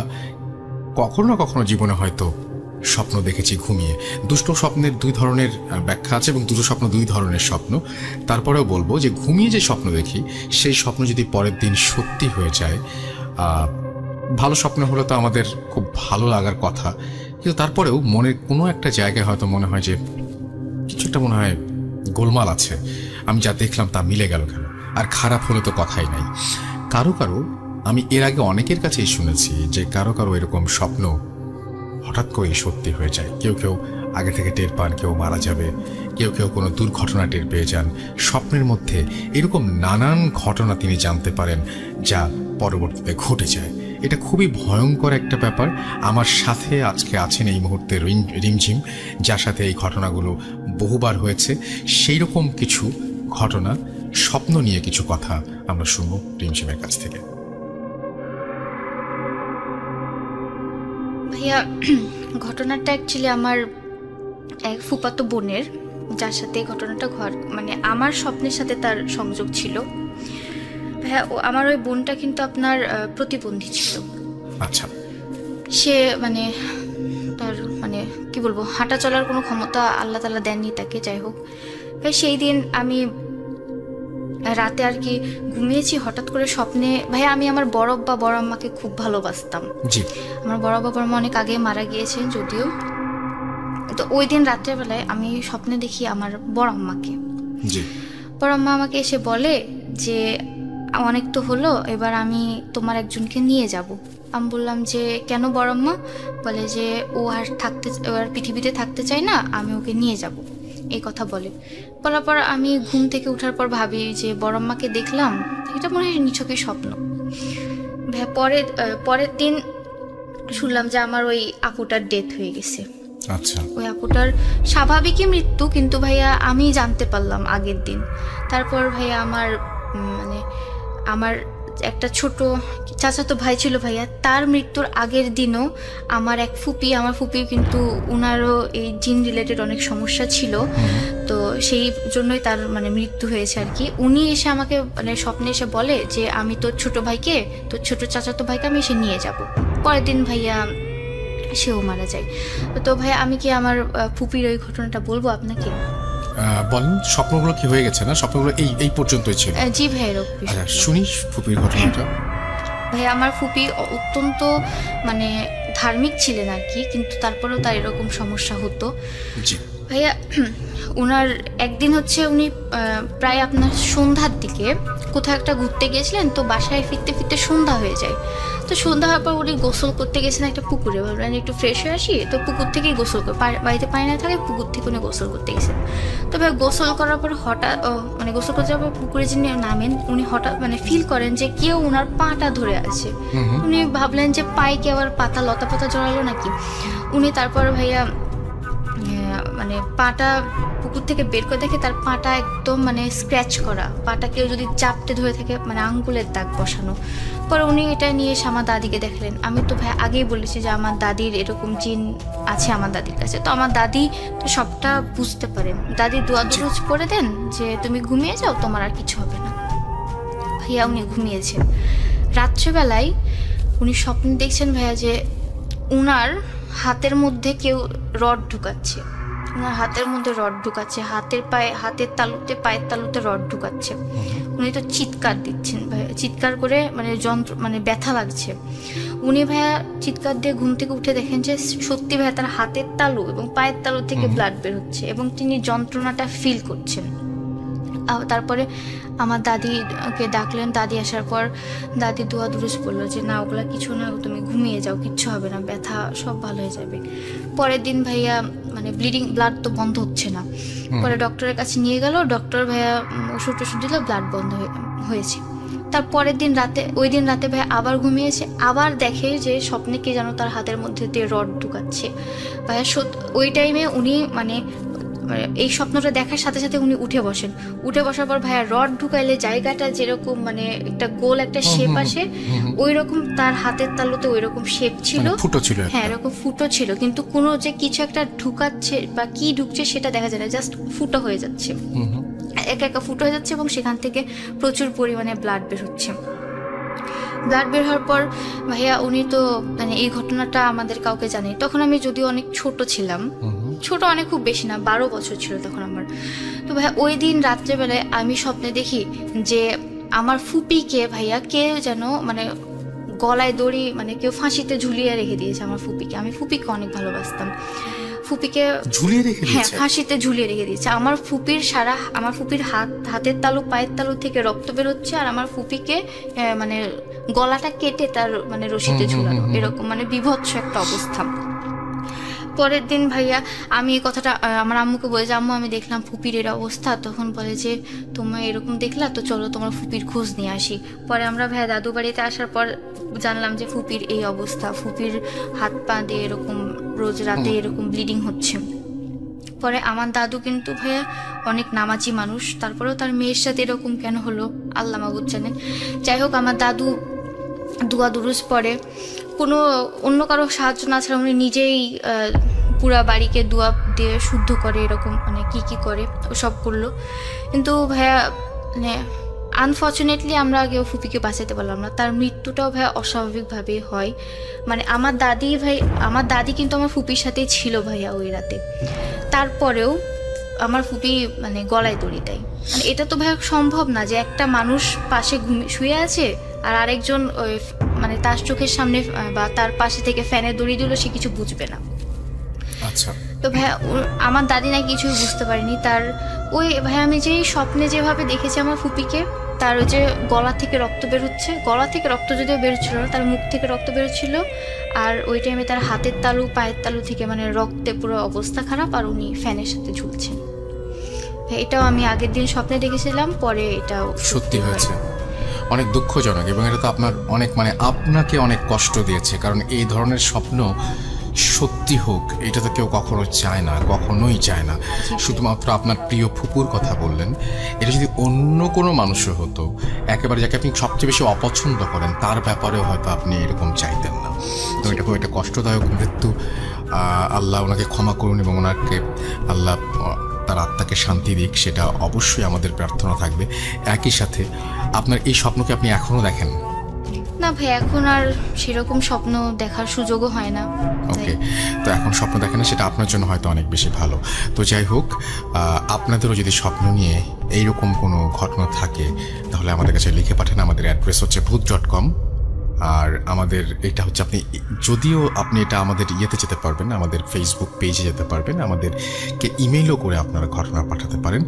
কখনো না কখনো জীবনে হয়তো স্বপ্ন দেখেছি ঘুমিয়ে। দুটো স্বপ্নের 2 ধরনের ব্যাখ্যা আছে এবং দুটো স্বপ্ন 2 ধরনের স্বপ্ন। তারপরেও বলবো যে ঘুমিয়ে যে স্বপ্ন দেখি সেই স্বপ্ন যদি পরের দিন সত্যি হয়ে যায়, ভালো স্বপ্ন হলে তো আমাদের খুব ভালো লাগার কথা, কিন্তু তারপরেও মনের কোনো একটা জায়গায় হয়তো মনে হয় যে কিছু একটা মনে হয় গোলমাল আছে, আমি যা দেখলাম তা মিলে গেল কেন। আর খারাপ হলে তো কথাই নাই। কারো কারো আমি এর আগে অনেকের কাছেই শুনেছি যে কারো কারো এরকম স্বপ্ন হঠাৎ করেই সত্যি হয়ে যায়। কেউ কেউ আগে থেকে টের পান কেউ মারা যাবে, কেউ কেউ কোনো দুর্ঘটনা টের পেয়ে যান। স্বপ্নের মধ্যে এরকম নানান ঘটনা তিনি জানতে পারেন যা পরবর্তীতে ঘটে যায়। এটা খুবই ভয়ঙ্কর একটা ব্যাপার। আমার সাথে আজকে আছেন এই মুহূর্তে রিমঝিম, যার সাথে এই ঘটনাগুলো বহুবার হয়েছে। সেই রকম কিছু ঘটনা, স্বপ্ন নিয়ে কিছু কথা আমরা শুনবো রিমঝিমের কাছ থেকে। ভাইয়া, ঘটনাটা অ্যাকচুয়ালি আমার এক ফুফাতো বোনের, যার সাথে ঘটনাটা মানে আমার স্বপ্নের সাথে তার সংযোগ ছিল। ভাইয়া, আমার ওই বোনটা কিন্তু আপনার প্রতিবন্ধী ছিল। আচ্ছা। সে মানে তার মানে কি বলবো, হাঁটা চলার কোনো ক্ষমতা আল্লাহ তাআলা দেননি তাকে। যাই হোক, সেই দিন আমি রাতে আর কি ঘুমিয়েছি, হঠাৎ করে স্বপ্নে ভাইয়া আমি আমার বড় আব্বা বড় আম্মাকে খুব ভালোবাসতাম। আমার বড় আব্বা বড় আম্মা অনেক আগে মারা গিয়েছেন যদিও। তো ওই দিন রাত্রেবেলায় আমি স্বপ্নে দেখি আমার বড় আম্মাকে। পর আম্মা আমাকে এসে বলে যে অনেক তো হলো, এবার আমি তোমার একজনকে নিয়ে যাব। আমি বললাম যে কেন বড়ম্মা? বলে যে ও আর পৃথিবীতে থাকতে চায় না, আমি ওকে নিয়ে যাব, এই কথা বলে। বলার পর আমি ঘুম থেকে ওঠার পর ভাবি যে বড়ম্মাকে দেখলাম, এটা মনে হয় নিছকই স্বপ্ন। পরের দিন শুনলাম যে আমার ওই আপুটার ডেথ হয়ে গেছে। আচ্ছা, ওই আপুটার স্বাভাবিকই মৃত্যু, কিন্তু ভাইয়া আমি জানতে পারলাম আগের দিন। তারপর ভাইয়া আমার একটা ছোট চাচাতো ভাই ছিল ভাইয়া, তার মৃত্যুর আগের দিনও আমার ফুপি কিন্তু উনারও এই জিন রিলেটেড অনেক সমস্যা ছিল, তো সেই জন্যই তার মৃত্যু হয়েছে আর কি। উনি এসে আমাকে স্বপ্নে এসে বলে যে আমি তোর ছোট চাচাতো ভাইকে আমি এসে নিয়ে যাব। পরের দিন ভাইয়া সেও মারা যায়। তো ভাইয়া আমি কি আমার ফুপির ওই ঘটনাটা বলবো আপনাকে? বলেন, স্বপ্নগুলো কি হয়ে গেছে না? স্বপ্নগুলো এই পর্যন্তই ছিল? জি ভাইয়া, শুনি ফুপির ঘটনাটা। ভাইয়া আমার ফুপি অত্যন্ত ধার্মিক ছিলেন আর কি, কিন্তু তারপরেও তার এরকম সমস্যা হতো। জি ভাইয়া, ওনার একদিন হচ্ছে উনি প্রায় আপনার সন্ধ্যার দিকে কোথাও একটা ঘুরতে গিয়েছিলেন, তো বাসায় ফিরতে ফিরতে সন্ধ্যা হয়ে যায়। তো সন্ধ্যা হওয়ার পর উনি গোসল করতে গেছেন একটা পুকুরে, ভাবলেন একটু ফ্রেশ হয়ে আসি, তো পুকুর থেকেই গোসল করে, বাড়িতে পানি না থাকে পুকুর থেকে উনি গোসল করতে গেছেন। তো ভাই গোসল করার পর হঠাৎ গোসল করতে যাওয়ার পর পুকুরে যিনি নামেন, উনি হঠাৎ ফিল করেন যে কেউ ওনার পাটা ধরে আছে। উনি ভাবলেন যে পায়ে কি আবার লতা পাতা জড়ালো নাকি। উনি তারপর ভাইয়া পাটা পুকুর থেকে বের করে দেখে তার পাটা একদম স্ক্র্যাচ করা, পাটা কেউ যদি চাপটে ধরে থাকে, আঙ্গুলের দাগ বসানো। পরে উনি এটা নিয়ে এসে আমার দাদিকে দেখলেন। আমি তো ভাই আগেই বলেছি যে আমার দাদির এরকম জিন আছে আমার দাদির কাছে, তো আমার দাদি তো সবটা বুঝতে পারেন। দাদি দোয়া দুরুজ পড়ে দেন যে তুমি ঘুমিয়ে যাও, তোমার আর কিছু হবে না। ভাইয়া উনি ঘুমিয়েছেন। রাত্রেবেলায় উনি স্বপ্নে দেখছেন ভাইয়া যে উনার হাতের মধ্যে কেউ রড ঢুকাচ্ছে, ওনার হাতের মধ্যে রড ঢুকাচ্ছে, হাতের তালুতে পায়ের তালুতে রড ঢুকাচ্ছে। উনি তো চিৎকার দিচ্ছেন ভাইয়া, চিৎকার করে যন্ত্র ব্যথা লাগছে। উনি ভাইয়া চিৎকার দিয়ে ঘুম থেকে উঠে দেখেন যে সত্যি ভাইয়া তার হাতের তালু এবং পায়ের তালু থেকে ব্লাড বের হচ্ছে এবং তিনি যন্ত্রণাটা ফিল করছেন। তারপরে আমার দাদিকে ডাকলেন। দাদি আসার পর দাদি দোয়া দুরুজ বললো যে না, ওগুলা কিছু না, তুমি ঘুমিয়ে যাও, কিচ্ছু হবে না, ব্যথা সব ভালো হয়ে যাবে। পরের দিন ভাইয়া ব্লাড তো বন্ধ হচ্ছে না। পরে ডক্টরের কাছে নিয়ে গেল, ডক্টর ভাইয়া ওষুধ দিল, ব্লাড বন্ধ হয়েছে। তার পরের দিন রাতে, ওই দিন রাতে ভাইয়া আবার ঘুমিয়েছে, আবার দেখে যে স্বপ্নে কে যেন তার হাতের মধ্যে দিয়ে রড ঢুকাচ্ছে। ভাইয়া ওই টাইমে উনি এই স্বপ্নটা দেখার সাথে সাথে উনি উঠে বসার পর ভাইয়া রড ঢুকাইলে জায়গাটা যেরকম একটা গোল একটা শেপ আসে, ওই রকম তার হাতের তালুতে ওই রকম শেপ ছিল, ফুটো ছিল। হ্যাঁ, এরকম ফুটো ছিল, কিন্তু কোনো যে কিছু একটা ঢুকাচ্ছে বা কি ঢুকছে সেটা দেখা যায় না, জাস্ট ফুটো হয়ে যাচ্ছে, একা একা ফুটো হয়ে যাচ্ছে এবং সেখান থেকে প্রচুর পরিমাণে ব্লাড বের হচ্ছে। ব্লাড বের হওয়ার পর ভাইয়া উনি তো এই ঘটনাটা আমাদের কাউকে জানি। তখন আমি যদিও অনেক ছোট ছিলাম, অনেক খুব বেশি না, 12 বছর ছিল তখন আমার। তো ভাইয়া ওই দিন রাত্রেবেলায় আমি স্বপ্নে দেখি যে আমার ফুপিকে ভাইয়া কে যেন গলায় দড়ি কেউ ফাঁসিতে ঝুলিয়ে রেখে দিয়েছে আমার ফুপিকে। আমি ফুপিকে অনেক ভালোবাসতাম। ফুপিকে ঝুলিয়ে রেখে দিয়েছে? হ্যাঁ, ফাঁসিতে ঝুলিয়ে রেখে দিয়েছে। আমার ফুপির হাতের তালু পায়ের তালু থেকে রক্ত বের হচ্ছে, আর আমার ফুপিকে গলাটা কেটে তার রশিতে ঝুলানো, এরকম বিভৎস একটা অবস্থা। পরের দিন ভাইয়া আমি এই কথাটা আমার আম্মুকে বলে যে আম্মু আমি দেখলাম ফুপির এর অবস্থা। তখন বলে যে তোমরা এরকম দেখলা, তো চলো তোমার ফুপির খোঁজ নিয়ে আসি। পরে আমরা ভাইয়া দাদু বাড়িতে আসার পর জানলাম যে ফুপির এই অবস্থা, ফুপির হাত পা দিয়ে এরকম রোজ রাতে এরকম ব্লিডিং হচ্ছে। পরে আমার দাদু কিন্তু ভাইয়া অনেক নামাজি মানুষ, তারপরেও তার মেয়ের সাথে এরকম কেন হলো আল্লাহ মাবুদ জানেন। যাই হোক, আমার দাদু দোয়া দুরুজ পড়ে, কোনো অন্য কারো সাহায্য না ছাড়া উনি নিজেই পুরা বাড়িকে দোয়া দিয়ে শুদ্ধ করে, এরকম কি করে সব করলো। কিন্তু ভাইয়া আনফর্চুনেটলি আমরা কেউ ফুপিকে বাঁচাতে পারলাম না। তার মৃত্যুটাও ভাইয়া অস্বাভাবিকভাবেই হয়। আমার দাদি কিন্তু আমার ফুপির সাথেই ছিল ভাইয়া ওই রাতে। তারপরেও আমার ফুপি গলায় দড়ি দেয়। এটা তো ভাইয়া সম্ভব না যে একটা মানুষ পাশে শুয়ে আছে আর আরেকজন তার চোখের সামনে বা তার পাশে থেকে ফ্যানের দড়ি দিল, সে কিছু বুঝবে না। আচ্ছা, তো ভাইয়া আমার দাদি না কিছুই বুঝতে পারেনি। তার ওই ভাইয়া আমি যেই স্বপ্নে যেভাবে দেখেছি আমার ফুপিকে, তার ওই যে গলা থেকে রক্ত বেরোচ্ছে, গলা থেকে রক্ত যদিও বেরোচ্ছিল না, তার মুখ থেকে রক্ত বেরোচ্ছিল, আর ওই টাইমে তার হাতের তালু পায়ের তালু থেকে মানে রক্তে পুরো অবস্থা খারাপ, আর উনি ফ্যানের সাথে ঝুলছেন। এটাও আমি আগের দিন স্বপ্নে দেখেছিলাম, পরে এটাও সত্যি হয়েছে। অনেক দুঃখজনক, এবং এটা তো আপনার অনেক মানে আপনাকে অনেক কষ্ট দিয়েছে, কারণ এই ধরনের স্বপ্ন সত্যি হোক এটা তো কেউ কখনো চায় না, কখনোই চায় না। শুধুমাত্র আপনার প্রিয় ফুপুর কথা বললেন, এটা যদি অন্য কোনো মানুষও হতো, একেবারে যাকে আপনি সবচেয়ে বেশি অপছন্দ করেন, তার ব্যাপারেও হয়তো আপনি এরকম চাইতেন না। তো এটা খুব একটা কষ্টদায়ক মৃত্যু। আল্লাহ ওনাকে ক্ষমা করুন এবং ওনাকে আল্লাহ তার আত্মাকে শান্তি দিক, সেটা অবশ্যই আমাদের প্রার্থনা থাকবে। একই সাথে আপনার এই স্বপ্নকে আপনি এখনো দেখেন? না ভাই, এখন আর সেরকম স্বপ্ন দেখার সুযোগও হয় না। ওকে, তো এখন স্বপ্ন দেখেন না, সেটা আপনার জন্য হয়তো অনেক বেশি ভালো। তো যাই হোক, আপনাদেরও যদি স্বপ্ন নিয়ে এইরকম কোনো ঘটনা থাকে তাহলে আমাদের কাছে লিখে পাঠান। আমাদের অ্যাড্রেস হচ্ছে bhoot.com, আর আমাদের এটা হচ্ছে যদিও আপনি এটা আমাদের ইয়েতে যেতে পারবেন, আমাদের ফেসবুক পেজে যেতে পারবেন, আমাদেরকে ইমেইলও করে আপনারা ঘটনা পাঠাতে পারেন।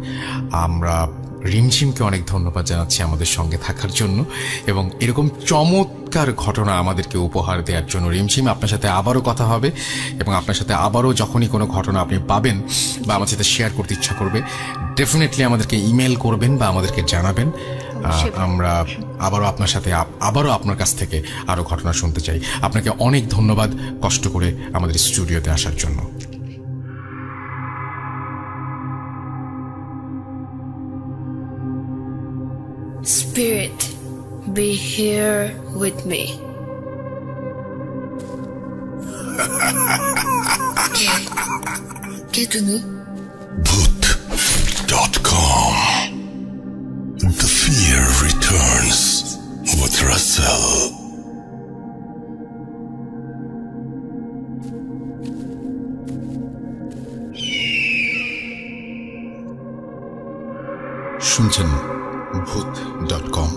আমরা রিমঝিমকে অনেক ধন্যবাদ জানাচ্ছি আমাদের সঙ্গে থাকার জন্য এবং এরকম চমৎকার ঘটনা আমাদেরকে উপহার দেওয়ার জন্য। রিমঝিম, আপনার সাথে আবারও কথা হবে এবং আপনার সাথে আবারও যখনই কোনো ঘটনা আপনি পাবেন বা আমার সাথে শেয়ার করতে ইচ্ছা করবে, ডেফিনেটলি আমাদেরকে ইমেল করবেন বা আমাদেরকে জানাবেন। আমরা আবারও আপনার সাথে আবারও আপনার কাছ থেকে আরও ঘটনা শুনতে চাই। আপনাকে অনেক ধন্যবাদ কষ্ট করে আমাদের স্টুডিওতে আসার জন্য। Spirit, be here with me. কে তুমি? Bhoot.com. The fear returns with Russell. শুনছেন Bhoot.com।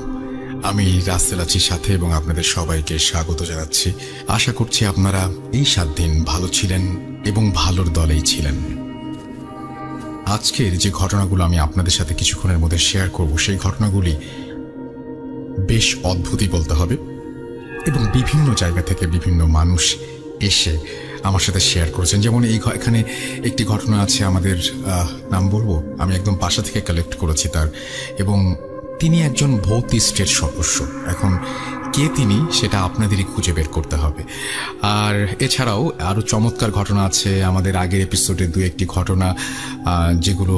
আমি রাসেল আছি সাথে এবং আপনাদের সবাইকে স্বাগত জানাচ্ছি। আশা করছি আপনারা এই 7 দিন ভালো ছিলেন এবং ভালোর দলেই ছিলেন। আজকের যে ঘটনাগুলো আমি আপনাদের সাথে কিছুক্ষণের মধ্যে শেয়ার করব, সেই ঘটনাগুলি বেশ অদ্ভুতই বলতে হবে এবং বিভিন্ন জায়গা থেকে বিভিন্ন মানুষ এসে আমার সাথে শেয়ার করেছেন। যেমন এখানে একটি ঘটনা আছে, আমাদের নাম বলবো, আমি একদম বাসা থেকে কালেক্ট করেছি তার, এবং তিনি একজন ভৌতিস্টের সদস্য। এখন কে তিনি সেটা আপনাদেরই খুঁজে বের করতে হবে। আর এছাড়াও আরও চমৎকার ঘটনা আছে আমাদের আগের এপিসোডে, 2-1টি ঘটনা যেগুলো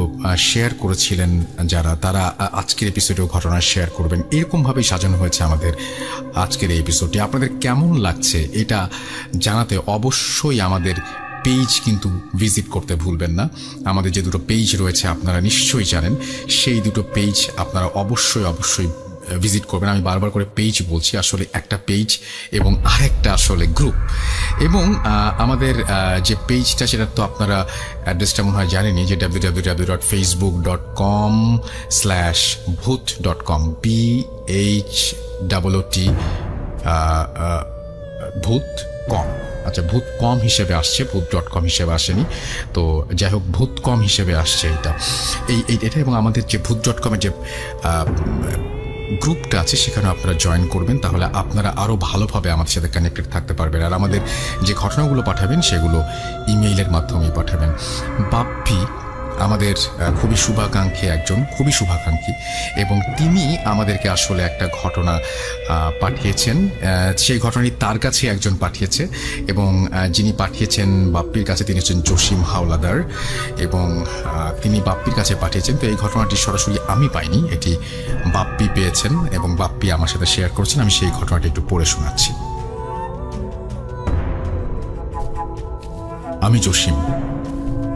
শেয়ার করেছিলেন যারা, তারা আজকের এপিসোডেও ঘটনা শেয়ার করবেন। এরকমভাবেই সাজানো হয়েছে আমাদের আজকের এই এপিসোডটি। আপনাদের কেমন লাগছে এটা জানাতে অবশ্যই আমাদের পেজ কিন্তু ভিজিট করতে ভুলবেন না। আমাদের যে 2টো পেজ রয়েছে আপনারা নিশ্চয়ই জানেন, সেই 2টো পেজ আপনারা অবশ্যই ভিজিট করবেন। আমি বারবার করে পেজ বলছি, আসলে একটা পেজ এবং আরেকটা আসলে গ্রুপ। এবং আমাদের যে পেজটা সেটা তো আপনারা অ্যাড্রেসটা মনে হয় জানেনই, যে www.facebook.com/bhoot.com, bhoot.com। আচ্ছা, ভূত.com হিসেবে আসছে, Bhoot.com হিসেবে আসেনি। তো যাই হোক, Bhoot.com হিসেবে আসছে এটা। এবং আমাদের যে Bhoot.com-এর যে গ্রুপটা আছে সেখানে আপনারা জয়েন করবেন, তাহলে আপনারা আরও ভালোভাবে আমাদের সাথে কানেক্টেড থাকতে পারবেন। আর আমাদের যে ঘটনাগুলো পাঠাবেন সেগুলো ইমেইলের মাধ্যমেই পাঠাবেন। বাপ্পি আমাদের খুবই শুভাকাঙ্ক্ষী এবং তিনি আমাদেরকে আসলে একটা ঘটনা পাঠিয়েছেন। সেই ঘটনাটি তার কাছে একজন পাঠিয়েছে এবং যিনি পাঠিয়েছেন বাপ্পির কাছে, তিনি হচ্ছেন জসিম হাওলাদার এবং তিনি বাপ্পির কাছে পাঠিয়েছেন। তো এই ঘটনাটি সরাসরি আমি পাইনি, এটি বাপ্পি পেয়েছেন এবং বাপ্পি আমার সাথে শেয়ার করেছেন। আমি সেই ঘটনাটি একটু পড়ে শোনাচ্ছি। আমি জসিম,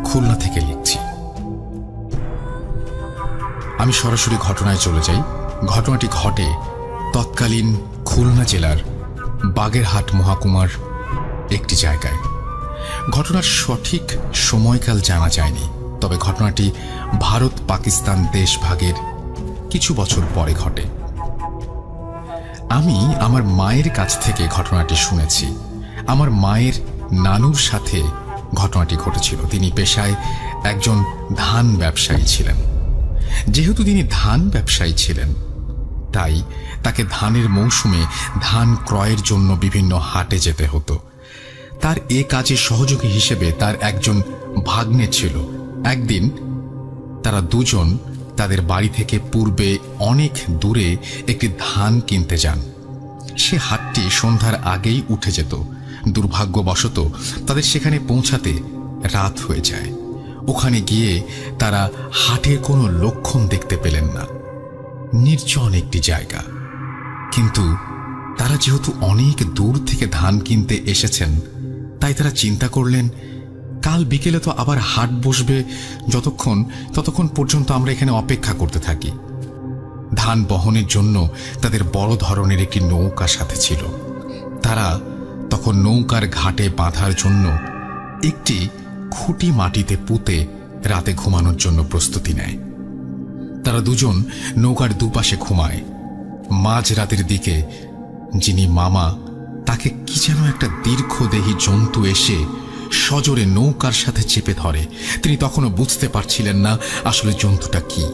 খুলনা থেকে লিখছি। আমি সরাসরি ঘটনায় চলে যাই। ঘটনাটি ঘটে তৎকালীন খুলনা জেলার বাগেরহাট মহকুমার একটি জায়গায়। ঘটনার সঠিক সময়কাল জানা যায়নি, তবে ঘটনাটি ভারত পাকিস্তান দেশ ভাগের কিছু বছর পরে ঘটে। আমি আমার মায়ের কাছ থেকে ঘটনাটি শুনেছি। আমার মায়ের নানুর সাথে ঘটনাটি ঘটেছিল। তিনি পেশায় একজন ধান ব্যবসায়ী ছিলেন। যেহেতু তিনি ধান ব্যবসায়ী ছিলেন, তাই তাকে ধানের মৌসুমে ধান ক্রয়ের জন্য বিভিন্ন হাটে যেতে হতো। তার এ কাজে সহযোগী হিসেবে তার একজন ভাগ্নে ছিল। একদিন তারা দুজন তাদের বাড়ি থেকে পূর্বে অনেক দূরে একটি ধান কিনতে যান। সে হাটটি সন্ধ্যার আগেই উঠে যেত। দুর্ভাগ্যবশত তাদের সেখানে পৌঁছাতে রাত হয়ে যায়। ওখানে গিয়ে তারা হাটের কোনো লক্ষণ দেখতে পেলেন না। নির্জন একটি জায়গা, কিন্তু তারা যেহেতু অনেক দূর থেকে ধান কিনতে এসেছেন, তাই তারা চিন্তা করলেন কাল বিকেলে তো আবার হাট বসবে, ততক্ষণ পর্যন্ত আমরা এখানে অপেক্ষা করতে থাকি। ধান বহনের জন্য তাদের বড় ধরনের একটি নৌকা সাথে ছিল। তারা তখন নৌকার ঘাটে বাঁধার জন্য একটি খুঁটি মাটিতে পুঁতে রাতে ঘুমানোর জন্য প্রস্তুতি নেয়। তারা দুজন নৌকার দুপাশে ঘুমায়। মাঝ রাতের দিকে যিনি মামা, তাকে কি যেন একটা দীর্ঘদেহী জন্তু এসে সজোরে নৌকার সাথে চেপে ধরে। তিনি তখনও বুঝতে পারছিলেন না আসলে জন্তুটা কি।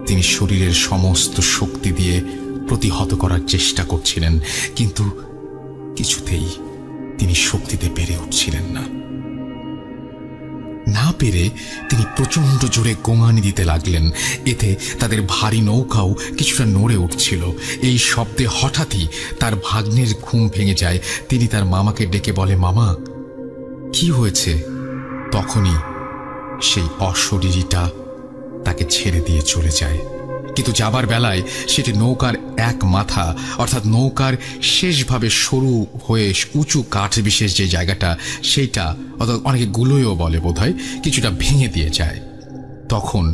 তিনি শরীরের সমস্ত শক্তি দিয়ে প্রতিহত করার চেষ্টা করছিলেন, কিন্তু কিছুতেই তিনি শক্তিতে পেরে উঠছিলেন না। না পেরে তিনি প্রচন্ড জোরে গোঙানি দিতে লাগলেন। এতে তাদের ভারী নৌকাও কিছুটা নড়ে উঠছিল। এই শব্দে হঠাৎই তার ভাগ্নের ঘুম ভেঙে যায়। তিনি তার মামাকে ডেকে বলে, মামা কি হয়েছে? তখনই সেই অশরীরীটা তাকে ছেড়ে দিয়ে চলে যায়। কিন্তু যাবার বেলায় সেটি নৌকার এক মাথা, অর্থাৎ নৌকার শেষভাবে সরু হয়ে উঁচু কাঠ বিশেষ যে জায়গাটা, সেইটা অর্থাৎ অনেকে গুলোয়ও বলে বোধহয়, কিছুটা ভেঙে দিয়ে যায়। তখন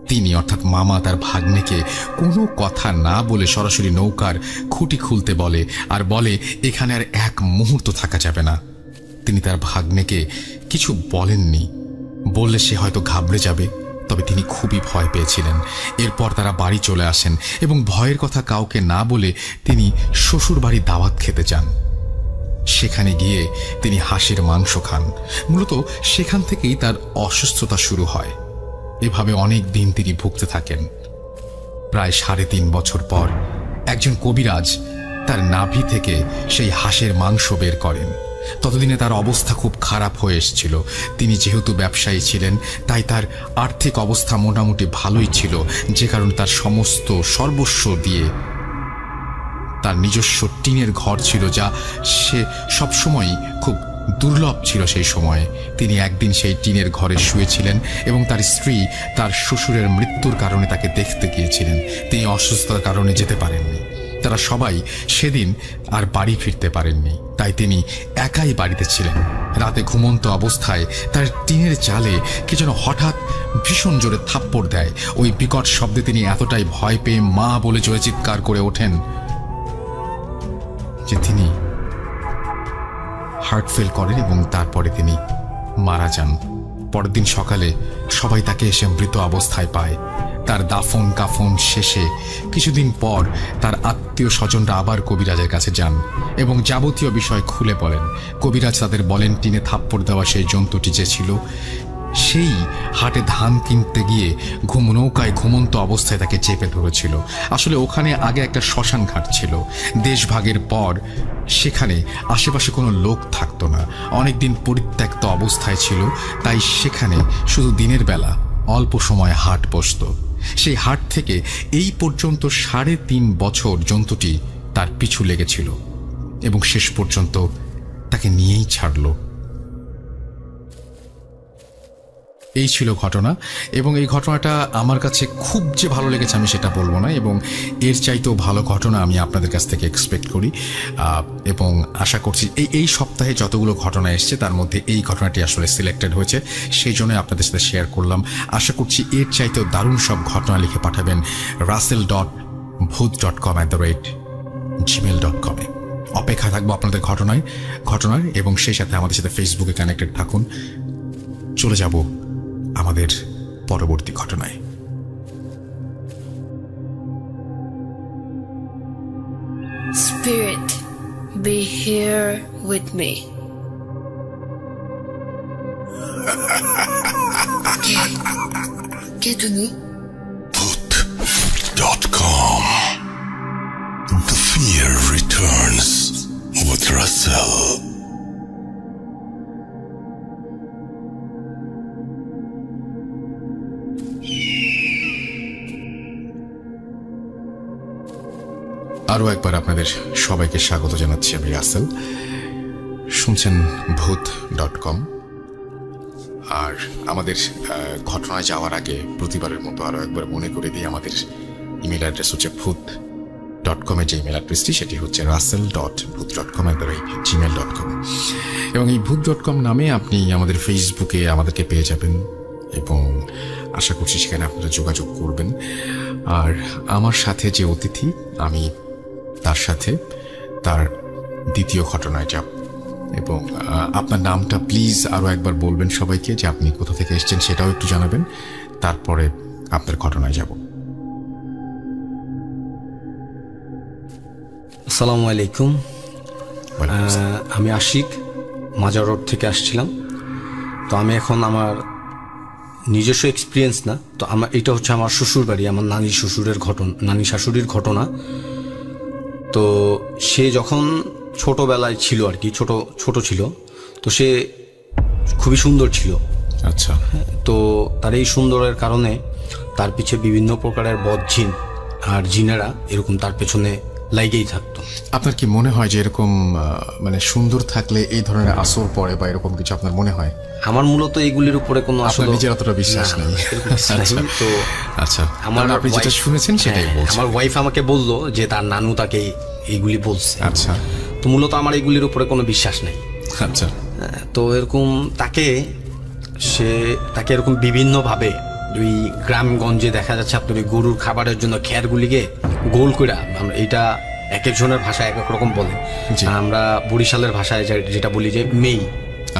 তিনি অর্থাৎ মামা তার ভাগ্নেকে কোনো কথা না বলে সরাসরি নৌকার খুঁটি খুলতে বলে, আর বলে এখানে আর এক মুহূর্ত থাকা যাবে না। তিনি তার ভাগ্নেকে কিছু বলেননি, বললে সে হয়তো ঘাবড়ে যাবে, তবে তিনি খুবই ভয় পেয়েছিলেন। এরপর তারা বাড়ি চলে আসেন এবং ভয়ের কথা কাউকে না বলে তিনি শ্বশুর বাড়ি দাওয়াত খেতে যান। সেখানে গিয়ে তিনি হাঁসের মাংস খান। মূলত সেখান থেকেই তার অসুস্থতা শুরু হয়। এভাবে অনেক দিন তিনি ভুগতে থাকেন। প্রায় 3.5 বছর পর একজন কবিরাজ তার নাভি থেকে সেই হাঁসের মাংস বের করেন। ততদিনে তার অবস্থা খুব খারাপ হয়ে এসেছিল। তিনি যেহেতু ব্যবসায়ী ছিলেন, তাই তার আর্থিক অবস্থা মোটামুটি ভালোই ছিল, যে কারণে তার সমস্ত সর্বস্ব দিয়ে তার নিজস্ব টিনের ঘর ছিল, যা সে সবসময় খুব দুর্লভ ছিল সেই সময়ে। তিনি একদিন সেই টিনের ঘরে শুয়েছিলেন এবং তার স্ত্রী তার শ্বশুরের মৃত্যুর কারণে তাকে দেখতে গিয়েছিলেন। তিনি অসুস্থতার কারণে যেতে পারেননি। তারা সবাই সেদিন আর বাড়ি ফিরতে পারেননি, তাই তিনি একাই বাড়িতে ছিলেন। রাতে ঘুমন্ত অবস্থায় তার টিনের চালে কে যেন হঠাৎ ভীষণ জোরে থাপ্পড় দেয়। ওই বিকট শব্দে তিনি এতটাই ভয় পেয়ে মা বলে জোরে চিৎকার করে ওঠেন যে তিনি হার্ট ফেল করেন এবং তারপরে তিনি মারা যান। পরের দিন সকালে সবাই তাকে এসে মৃত অবস্থায় পায়। তার দাফন কাফন শেষে কিছুদিন পর তার আত্মীয় স্বজনরা আবার কবিরাজের কাছে যান এবং যাবতীয় বিষয় খুলে বলেন। কবিরাজ তাদের বলেন টিনে থাপ্পড় দেওয়া সেই জন্তুটি যে ছিল, সেই হাটে ধান কিনতে গিয়ে নৌকায় ঘুমন্ত অবস্থায় তাকে চেপে ধরেছিল। আসলে ওখানে আগে একটা শ্মশান ঘাট ছিল। দেশভাগের পর সেখানে আশেপাশে কোনো লোক থাকতো না, অনেকদিন পরিত্যক্ত অবস্থায় ছিল, তাই সেখানে শুধু দিনের বেলা অল্প সময় হাট বসত। সেই হাট থেকে এই পর্যন্ত 3.5 বছর জন্তুটি তার পিছু লেগেছিল এবং শেষ পর্যন্ত তাকে নিয়েই ছাড়ল। এই ছিল ঘটনা, এবং এই ঘটনাটা আমার কাছে খুব যে ভালো লেগেছে আমি সেটা বলবো না, এবং এর চাইতেও ভালো ঘটনা আমি আপনাদের কাছ থেকে এক্সপেক্ট করি এবং আশা করছি এই সপ্তাহে যতগুলো ঘটনা এসছে তার মধ্যে এই ঘটনাটি আসলে সিলেক্টেড হয়েছে, সেই জন্য আপনাদের সাথে শেয়ার করলাম। আশা করছি এর চাইতেও দারুণ সব ঘটনা লিখে পাঠাবেন russell.bhoot.com@gmail.com অপেক্ষা থাকবো আপনাদের ঘটনার, এবং সেই সাথে আমাদের সাথে ফেসবুকে কানেক্টেড থাকুন। চলে যাব আমাদের পরবর্তী ঘটনায়। Spirit, be here with me. কে তুমি? Bhoot.com. The fear returns with Russell. আরও একবার আপনাদের সবাইকে স্বাগত জানাচ্ছি আমি রাসেল। শুনছেন ভূত.com। আর আমাদের ঘটনায় যাওয়ার আগে প্রতিবারের মতো আরও একবার মনে করে দিই, আমাদের ইমেল অ্যাড্রেস হচ্ছে ভূত.com। যে ইমেল অ্যাড্রেসটি সেটি হচ্ছে russell.booth.com@gmail.com। এবং এই ভূত.com নামে আপনি আমাদের ফেসবুকে আমাদেরকে পেয়ে যাবেন এবং আশা করছি সেখানে আপনারা যোগাযোগ করবেন। আর আমার সাথে যে অতিথি, আমি তার সাথে তার দ্বিতীয় ঘটনায় যাব। এবং আপনার নামটা প্লিজ আরও একবার বলবেন সবাইকে, যে আপনি কোথা থেকে এসেছেন সেটাও একটু জানাবেন, তারপরে আপনার ঘটনায় যাব। আসসালামু আলাইকুম। আমি আশিক, মাজার রোড থেকে আসছিলাম। তো আমি এখন আমার নিজস্ব এক্সপিরিয়েন্স না, তো আমার এটা হচ্ছে আমার শ্বশুর বাড়ি, আমার নানি শাশুড়ির ঘটনা। তো সে যখন ছোটবেলায় ছিল আর কি, ছোট ছিল, তো সে খুবই সুন্দর ছিল। আচ্ছা। তো তার এই সুন্দরের কারণে তার পিছে বিভিন্ন প্রকারের বদ জিন আর জিনেরা এরকম তার পেছনে লাগেই থাকতো। আপনার কি মনে হয় যে এরকম মানে সুন্দর থাকলে এই ধরনের আসর পড়ে বা এরকম কিছু আপনার মনে হয়? আমার মূলত এগুলির উপরে কোনো আসলে নিজের অতটা বিশ্বাস নেই। তো আচ্ছা, আপনি যেটা শুনেছেন সেটাই বলছেন। আমার ওয়াইফ আমাকে বললো যে তার নানু তাকে এইগুলি বলছে। আচ্ছা। তো মূলত আমার এগুলির উপরে কোনো বিশ্বাস নেই। আচ্ছা। তো এরকম তাকে এরকম বিভিন্নভাবে ওই গ্রামগঞ্জে দেখা যাচ্ছে আপনার ওই গরুর খাবারের জন্য খ্যারগুলিকে গোল করে, এইটা এক একজনের ভাষায় এক এক রকম বলে। আমরা বরিশালের ভাষায় যেটা বলি যে মেই।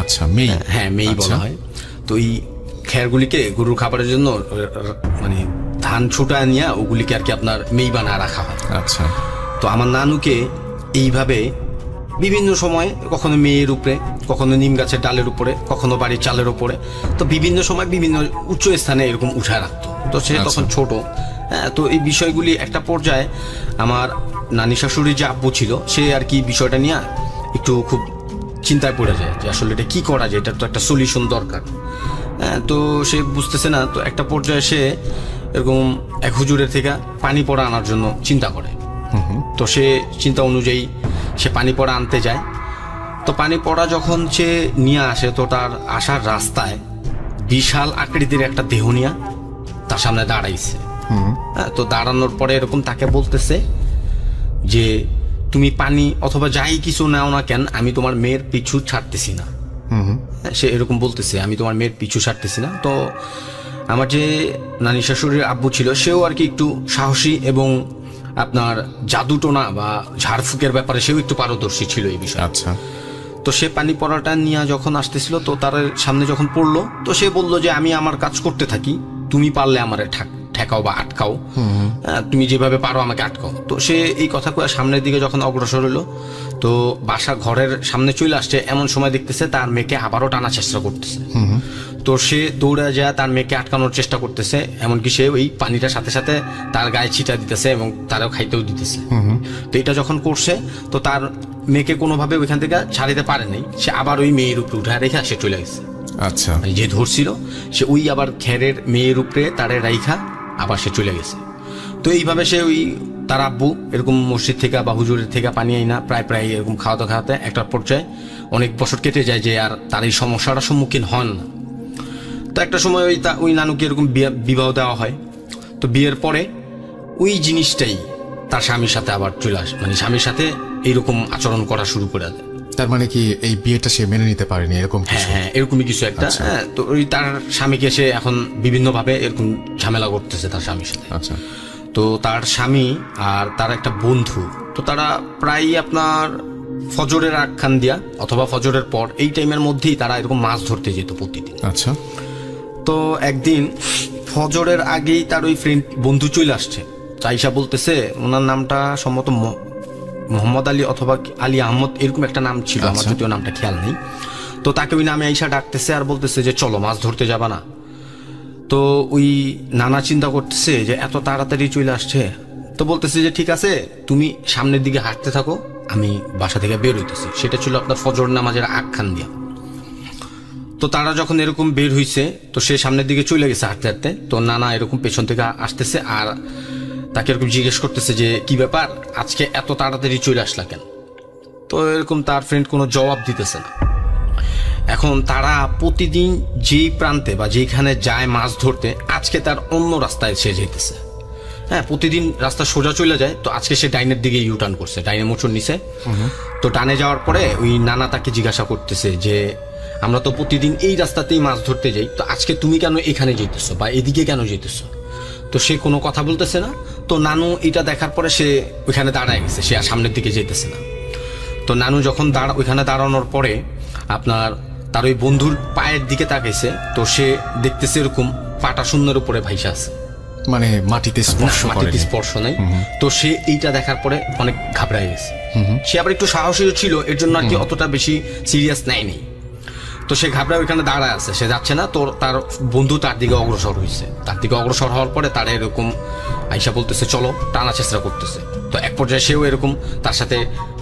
আচ্ছা, মেই। হ্যাঁ, মেই বলা হয়। তো এই খ্যারগুলিকে গরুর খাবারের জন্য মানে ধান ছুটায় নিয়ে ওগুলিকে আর কি আপনার মেই বানায় রাখা হয়। আচ্ছা। তো আমার নানুকে এইভাবে বিভিন্ন সময়, কখনো মেয়ের উপরে, কখনো নিম গাছের ডালের উপরে, কখনো বাড়ির চালের উপরে, তো বিভিন্ন সময় বিভিন্ন উচ্চ স্থানে এরকম উঠায় রাখতো। তো সে তখন ছোট। হ্যাঁ, তো এই বিষয়গুলি একটা পর্যায়ে আমার নানি শাশুড়ির যে আব্বু ছিল, সে আর কি বিষয়টা নিয়ে একটু খুব চিন্তায় পড়ে যায় যে আসলে এটা কি করা যায়, এটার তো একটা সলিউশন দরকার। হ্যাঁ, তো সে বুঝতেছে না। তো একটা পর্যায়ে সে এরকম এক হুজুরের থেকে পানি পড়া আনার জন্য চিন্তা করে। তো সে চিন্তা অনুযায়ী সে পানি পড়া আনতে যায়। তো পানি পড়া যখন সে নিয়ে আসে, তো তার আসার রাস্তায় বিশাল আকৃতির একটা দেহ নিয়ে তার সামনে দাঁড়াইছে। তো দাঁড়ানোর পরে এরকম তাকে বলতেছে যে তুমি পানি অথবা যাই কিছু নাও না কেন, আমি তোমার মেয়ের পিছু ছাড়তেছি না। সে এরকম বলতেছে, আমি তোমার মেয়ের পিছু ছাড়তেছি না। তো আমার যে নানি শাশুড়ির আব্বু ছিল, সেও আর কি একটু সাহসী এবং আপনার জাদুটোনা বা ঝাড়ফুঁকের ব্যাপারে সেও একটু পারদর্শী ছিল এই বিষয়ে। আচ্ছা। তো সে পানি পড়াটা নিয়ে যখন আসতেছিল, তো তার সামনে যখন পড়লো, তো সে বললো যে আমি আমার কাজ করতে থাকি, তুমি পারলে আমার ঠেকাও বা আটকাও, তুমি যেভাবে পারো আমাকে আটকাও। তো সে এই কথা কয়ে সামনের দিকে যখন অগ্রসর হলো, তো বাসা ঘরের সামনে চলে আসছে, এমন সময় দেখতেছে তার মেয়েকে আবারও টানার চেষ্টা করতেছে। তো সে দৌড়ে যায় তার মেয়েকে আটকানোর চেষ্টা করতেছে, এমনকি সে ওই পানিটার সাথে সাথে তার গায়ে ছিটা দিতেছে এবং তারও খাইতেও দিতেছে। তো এটা যখন করছে, তো তার মেয়েকে কোনোভাবে ওইখান থেকে ছাড়িতে পারে নাই। সে আবার ওই মেয়ের উপরে উঠে রেখে সে চলে গেছে। আচ্ছা। যে ধরছিল সে ওই আবার খ্যারের মেয়ের উপরে তারে রাইখা আবার সে চলে গেছে। তো এইভাবে সে ওই তার আব্বু এরকম মসজিদ থেকে বা হুজুরের থেকে পানি আইনা প্রায় এরকম খাওয়াতে একটা পর্যায়ে অনেক বছর কেটে যায় যে আর তার এই সমস্যাটার সম্মুখীন হন না। তো একটা সময় ওই নানুকে এরকম বিবাহ দেওয়া হয়। তো বিয়ের পরে ওই জিনিসটাই তার স্বামীর সাথে আবার চলে আসে, মানে স্বামীর সাথে এইরকম আচরণ করা শুরু করে দেয়। তার মানে কি এই বিয়েটা সে মেনে নিতে পারেনি এরকম? হ্যাঁ, এরকমই কিছু একটা। হ্যাঁ, তো ওই তার স্বামীকে সে এখন বিভিন্নভাবে এরকম ঝামেলা করতেছে তার স্বামীর সাথে। আচ্ছা। তো তার স্বামী আর তার একটা বন্ধু, তো তারা প্রায় আপনার ফজরের আখ্যান দিয়া অথবা ফজরের পর এই টাইমের মধ্যেই তারা এরকম মাছ ধরতে যেত প্রতিদিন। আচ্ছা। তো একদিন ফজরের আগেই তার ওই বন্ধু চলে আসছে। চাইশা বলতেছে, ওনার নামটা সম্ভবত মোহাম্মদ আলী অথবা আলী আহমদ এরকম একটা নাম ছিল, আমার যদিও নামটা খেয়াল নেই। তো তাকে ওই নামে আইসা ডাকতেছে আর বলতেছে যে চলো মাছ ধরতে যাবা না। তো ওই নানা চিন্তা করতেছে যে এত তাড়াতাড়ি চলে আসছে, তো বলতেছে যে ঠিক আছে তুমি সামনের দিকে হাঁটতে থাকো, আমি বাসা থেকে বের হইতেছি। সেটা ছিল আপনার ফজর নামাজের আখ্যান দিয়া। তো তারা যখন এরকম বের হইছে তো সে সামনের দিকে চলে গেছে হাঁটতে হাঁটতে। তো নানা এরকম পেছন থেকে আসতেছে আর তাকে এরকম জিজ্ঞেস করতেছে যে কি ব্যাপার, আজকে এত তাড়াতাড়ি চলে আসলা কেন? তো এরকম তার ফ্রেন্ড কোনো জবাব দিতেছে না। এখন তারা প্রতিদিন যেই প্রান্তে বা যেখানে যায় মাছ ধরতে, আজকে তার অন্য রাস্তায় সে যেতেছে। হ্যাঁ, প্রতিদিন রাস্তা সোজা চলে যায়, তো আজকে সে ডাইনের দিকে ইউটার্ন করছে, ডাইনে মোচড় নিছে। তো ডানে যাওয়ার পরে ওই নানা তাকে জিজ্ঞাসা করতেছে যে আমরা তো প্রতিদিন এই রাস্তাতেই মাছ ধরতে যাই, তো আজকে তুমি কেন এখানে যেতেছো বা এদিকে কেন যেতেছো? তো সে কোনো কথা বলতেছে না। তো নানু এটা দেখার পরে সে ওইখানে দাঁড়ায় গেছে, সে আর সামনের দিকে যেতেছে না। তো নানু যখন ওইখানে দাঁড়ানোর পরে আপনার তার ওই বন্ধুর পায়ের দিকে তাকাইছে, তো সে দেখতেছে এরকম পাটা শূন্যের উপরে ভাইসা আছে, মানে মাটিতে স্পর্শ নেই। তো সে এইটা দেখার পরে অনেক ঘাবড়ায় গেছে। সে আবার একটু সাহসীও ছিল, এর জন্য আর কি অতটা বেশি সিরিয়াস নেয়নি। তো সে ঘাবড়ায় ওইখানে দাঁড়ায় আছে, সে যাচ্ছে না। তো তার বন্ধু তার দিকে অগ্রসর হয়েছে, তার দিকে অগ্রসর হওয়ার পরে তারা এরকম আইসা বলতেছে চলো, টানা চেষ্টা করতেছে। তো এক পর্যায়ে সেও এরকম তার সাথে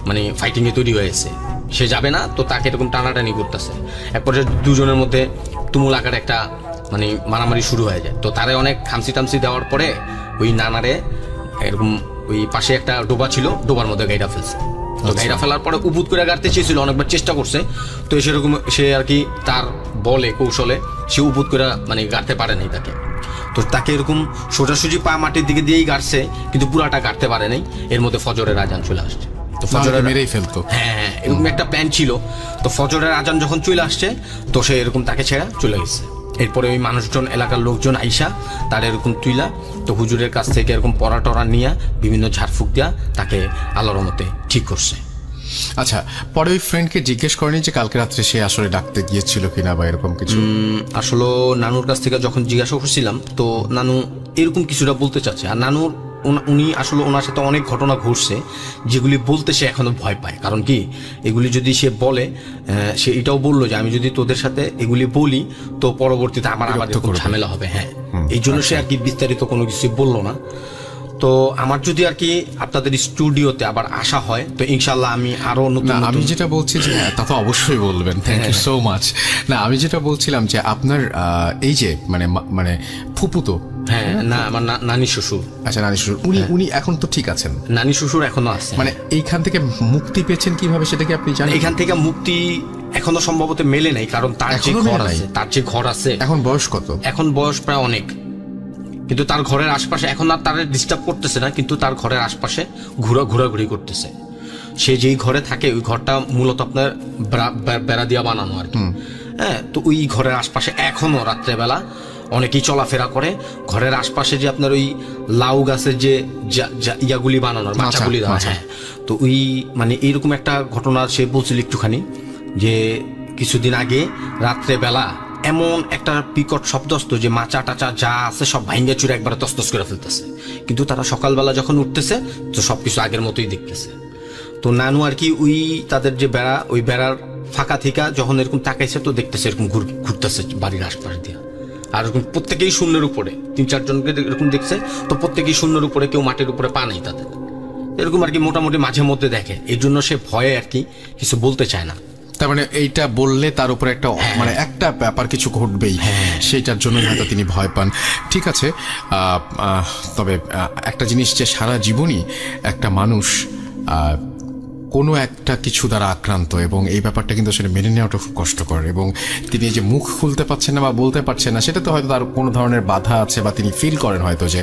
মানে ফাইটিংয়ে তৈরি হয়েছে, সে যাবে না, তো তাকে এরকম টানাটানি করতেছে। এক পর্যায়ে দুজনের মধ্যে তুমুল আকারে একটা মানে মারামারি শুরু হয়ে যায়। তো তারে অনেক খামসি টামসি দেওয়ার পরে ওই নানারে এরকম ওই পাশে একটা ডোবা ছিল, ডোবার মধ্যে গাইডা ফেলছে। তো গাইডা ফেলার পরে উপুত করে গাড়তে চেয়েছিল, অনেকবার চেষ্টা করছে। তো সেরকম সে আর কি তার বলে কৌশলে সে উপুত করে মানে গাড়তে পারে নাই তাকে। তো তাকে এরকম সোজাসুজি পা মাটির দিকে দিয়েই গাড়ছে, কিন্তু পুরাটা গাড়তে পারে নাই। এর মধ্যে ফজরের আজান চলে আসছে, তো ফজরের মেরেই ফেলতো। হ্যাঁ, এরকম একটা প্ল্যান ছিল। তো ফজরের আজান যখন চলে আসছে তো সে এরকম তাকে ছেড়া চলে গেছে। এরপরে ওই মানুষজন, এলাকার লোকজন আইসা তার এরকম তুইলা, তো হুজুরের কাছ থেকে এরকম পড়া টরা নিয়ে বিভিন্ন ঝাড়ফুঁক দিয়া তাকে আল্লাহর রহমতে ঠিক করছে। আচ্ছা, পরে ওই ফ্রেন্ডকে জিজ্ঞেস করেনি যে কালকে রাত্রে সে আসলে ডাকতে গিয়েছিল কিনা বা এরকম কিছু? আসলে নানুর কাছ থেকে যখন জিজ্ঞাসা করছিলাম তো নানু এরকম কিছুটা বলতে চাচ্ছে। আর নানুর উনি আসলে ওনার সাথে অনেক ঘটনা ঘটছে যেগুলি বলতে সে এখনো ভয় পায়। কারণ কি, এগুলি যদি সে বলে, সে এটাও বললো যে আমি যদি তোদের সাথে এগুলি বলি তো পরবর্তীতে আমার ঝামেলা হবে। হ্যাঁ, এই জন্য সে আর কি বিস্তারিত কোনো কিছু বললো না। তো আমার যদি আর কি আপনাদের স্টুডিওতে আবার আসা হয় তো ইনশাল্লাহ আমি আরো নতুন, আমি যেটা বলছি যে তা তো অবশ্যই বলবেন, থ্যাংক ইউ সো মাচ। না, আমি যেটা বলছিলাম যে আপনার এই যে মানে ফুপুতো, হ্যাঁ না আমার নানি শ্বশুর। আচ্ছা, নানি শ্বশুর উনি এখন তো ঠিক আছেন? নানি শ্বশুর এখনো আছে। মানে এইখান থেকে মুক্তি পেয়েছেন কিভাবে সেটা কি আপনি জানেন? এখান থেকে মুক্তি এখনো সম্ভবত মেলে নাই, কারণ তার যে ঘর আছে। এখন বয়স কত? এখন বয়স প্রায় অনেক, কিন্তু তার ঘরের আশপাশে এখন আর তার ডিস্টার্ব করতেছে না, কিন্তু তার ঘরের আশপাশে ঘোরাঘুরি করতেছে। সে যেই ঘরে থাকে ওই ঘরটা মূলত আপনার বেড়া দিয়া বানানো আর কি। হ্যাঁ, তো ওই ঘরের আশপাশে এখনো রাত্রেবেলা অনেকেই চলাফেরা করে। ঘরের আশপাশে যে আপনার ওই লাউ গাছের যে ইয়াগুলি বানানোর মাচাগুলি দেওয়া, হ্যাঁ, তো ওই মানে এইরকম একটা ঘটনা সে বলছিল একটুখানি, যে কিছুদিন আগে রাত্রেবেলা এমন একটা বিকট শব্দ আসতো যে মাচা টাচা যা আছে সব ভাঙ্গা চুরে একবার তসতস করে ফেলতেছে। কিন্তু তারা সকালবেলা যখন উঠতেছে তো সবকিছু আগের মতোই দেখতেছে। তো নানু আর কি ওই তাদের যে বেড়া, ওই বেড়ার ফাঁকা থেকে যখন এরকম তাকাইছে তো দেখতেছে এরকম ঘুরতেছে বাড়ির আশপাশ দিয়ে। আর এরকম প্রত্যেকেই শূন্যের উপরে, 3-4 জনকে এরকম দেখছে, তো প্রত্যেকেই শূন্যের উপরে, কেউ মাটির উপরে পা নেই তাদের। এরকম আর কি মোটামুটি মাঝে মধ্যে দেখে, এই জন্য সে ভয়ে আর কি কিছু বলতে চায় না। তার মানে এইটা বললে তার উপরে একটা মানে একটা ব্যাপার কিছু ঘটবেই, সেইটার জন্য হয়তো তিনি ভয় পান। ঠিক আছে, তবে একটা জিনিস যে সারা জীবনই একটা মানুষ কোনো একটা কিছু দ্বারা আক্রান্ত, এবং এই ব্যাপারটা কিন্তু আসলে মেনে নেওয়াটা খুব কষ্টকর। এবং তিনি যে মুখ খুলতে পারছেন না বা বলতে পারছেন না, সেটা তো হয়তো তার কোনো ধরনের বাধা আছে, বা তিনি ফিল করেন হয়তো যে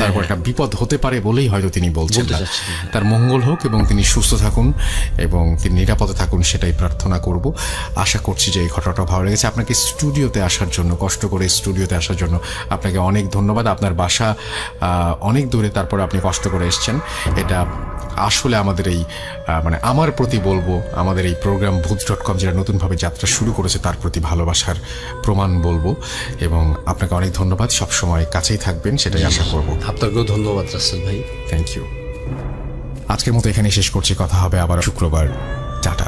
তারপর একটা বিপদ হতে পারে বলেই হয়তো তিনি বলছেন না। তার মঙ্গল হোক এবং তিনি সুস্থ থাকুন এবং তিনি নিরাপদে থাকুন, সেটাই প্রার্থনা করব। আশা করছি যে এই ঘটনাটা ভালো লেগেছে। আপনাকে স্টুডিওতে আসার জন্য, কষ্ট করে স্টুডিওতে আসার জন্য আপনাকে অনেক ধন্যবাদ। আপনার বাসা অনেক দূরে, তারপরে আপনি কষ্ট করে এসছেন। এটা আসলে আমাদের এই মানে আমার প্রতি বলবো, আমাদের এই প্রোগ্রাম ভূত.com যেটা নতুনভাবে যাত্রা শুরু করেছে তার প্রতি ভালোবাসার প্রমাণ বলবো। এবং আপনাকে অনেক ধন্যবাদ, সবসময় কাছেই থাকবেন সেটাই আশা করব। আপনাকেও ধন্যবাদ রাসেল ভাই, থ্যাংক ইউ। আজকের মতো এখানে শেষ করছি, কথা হবে আবার শুক্রবার। টাটা।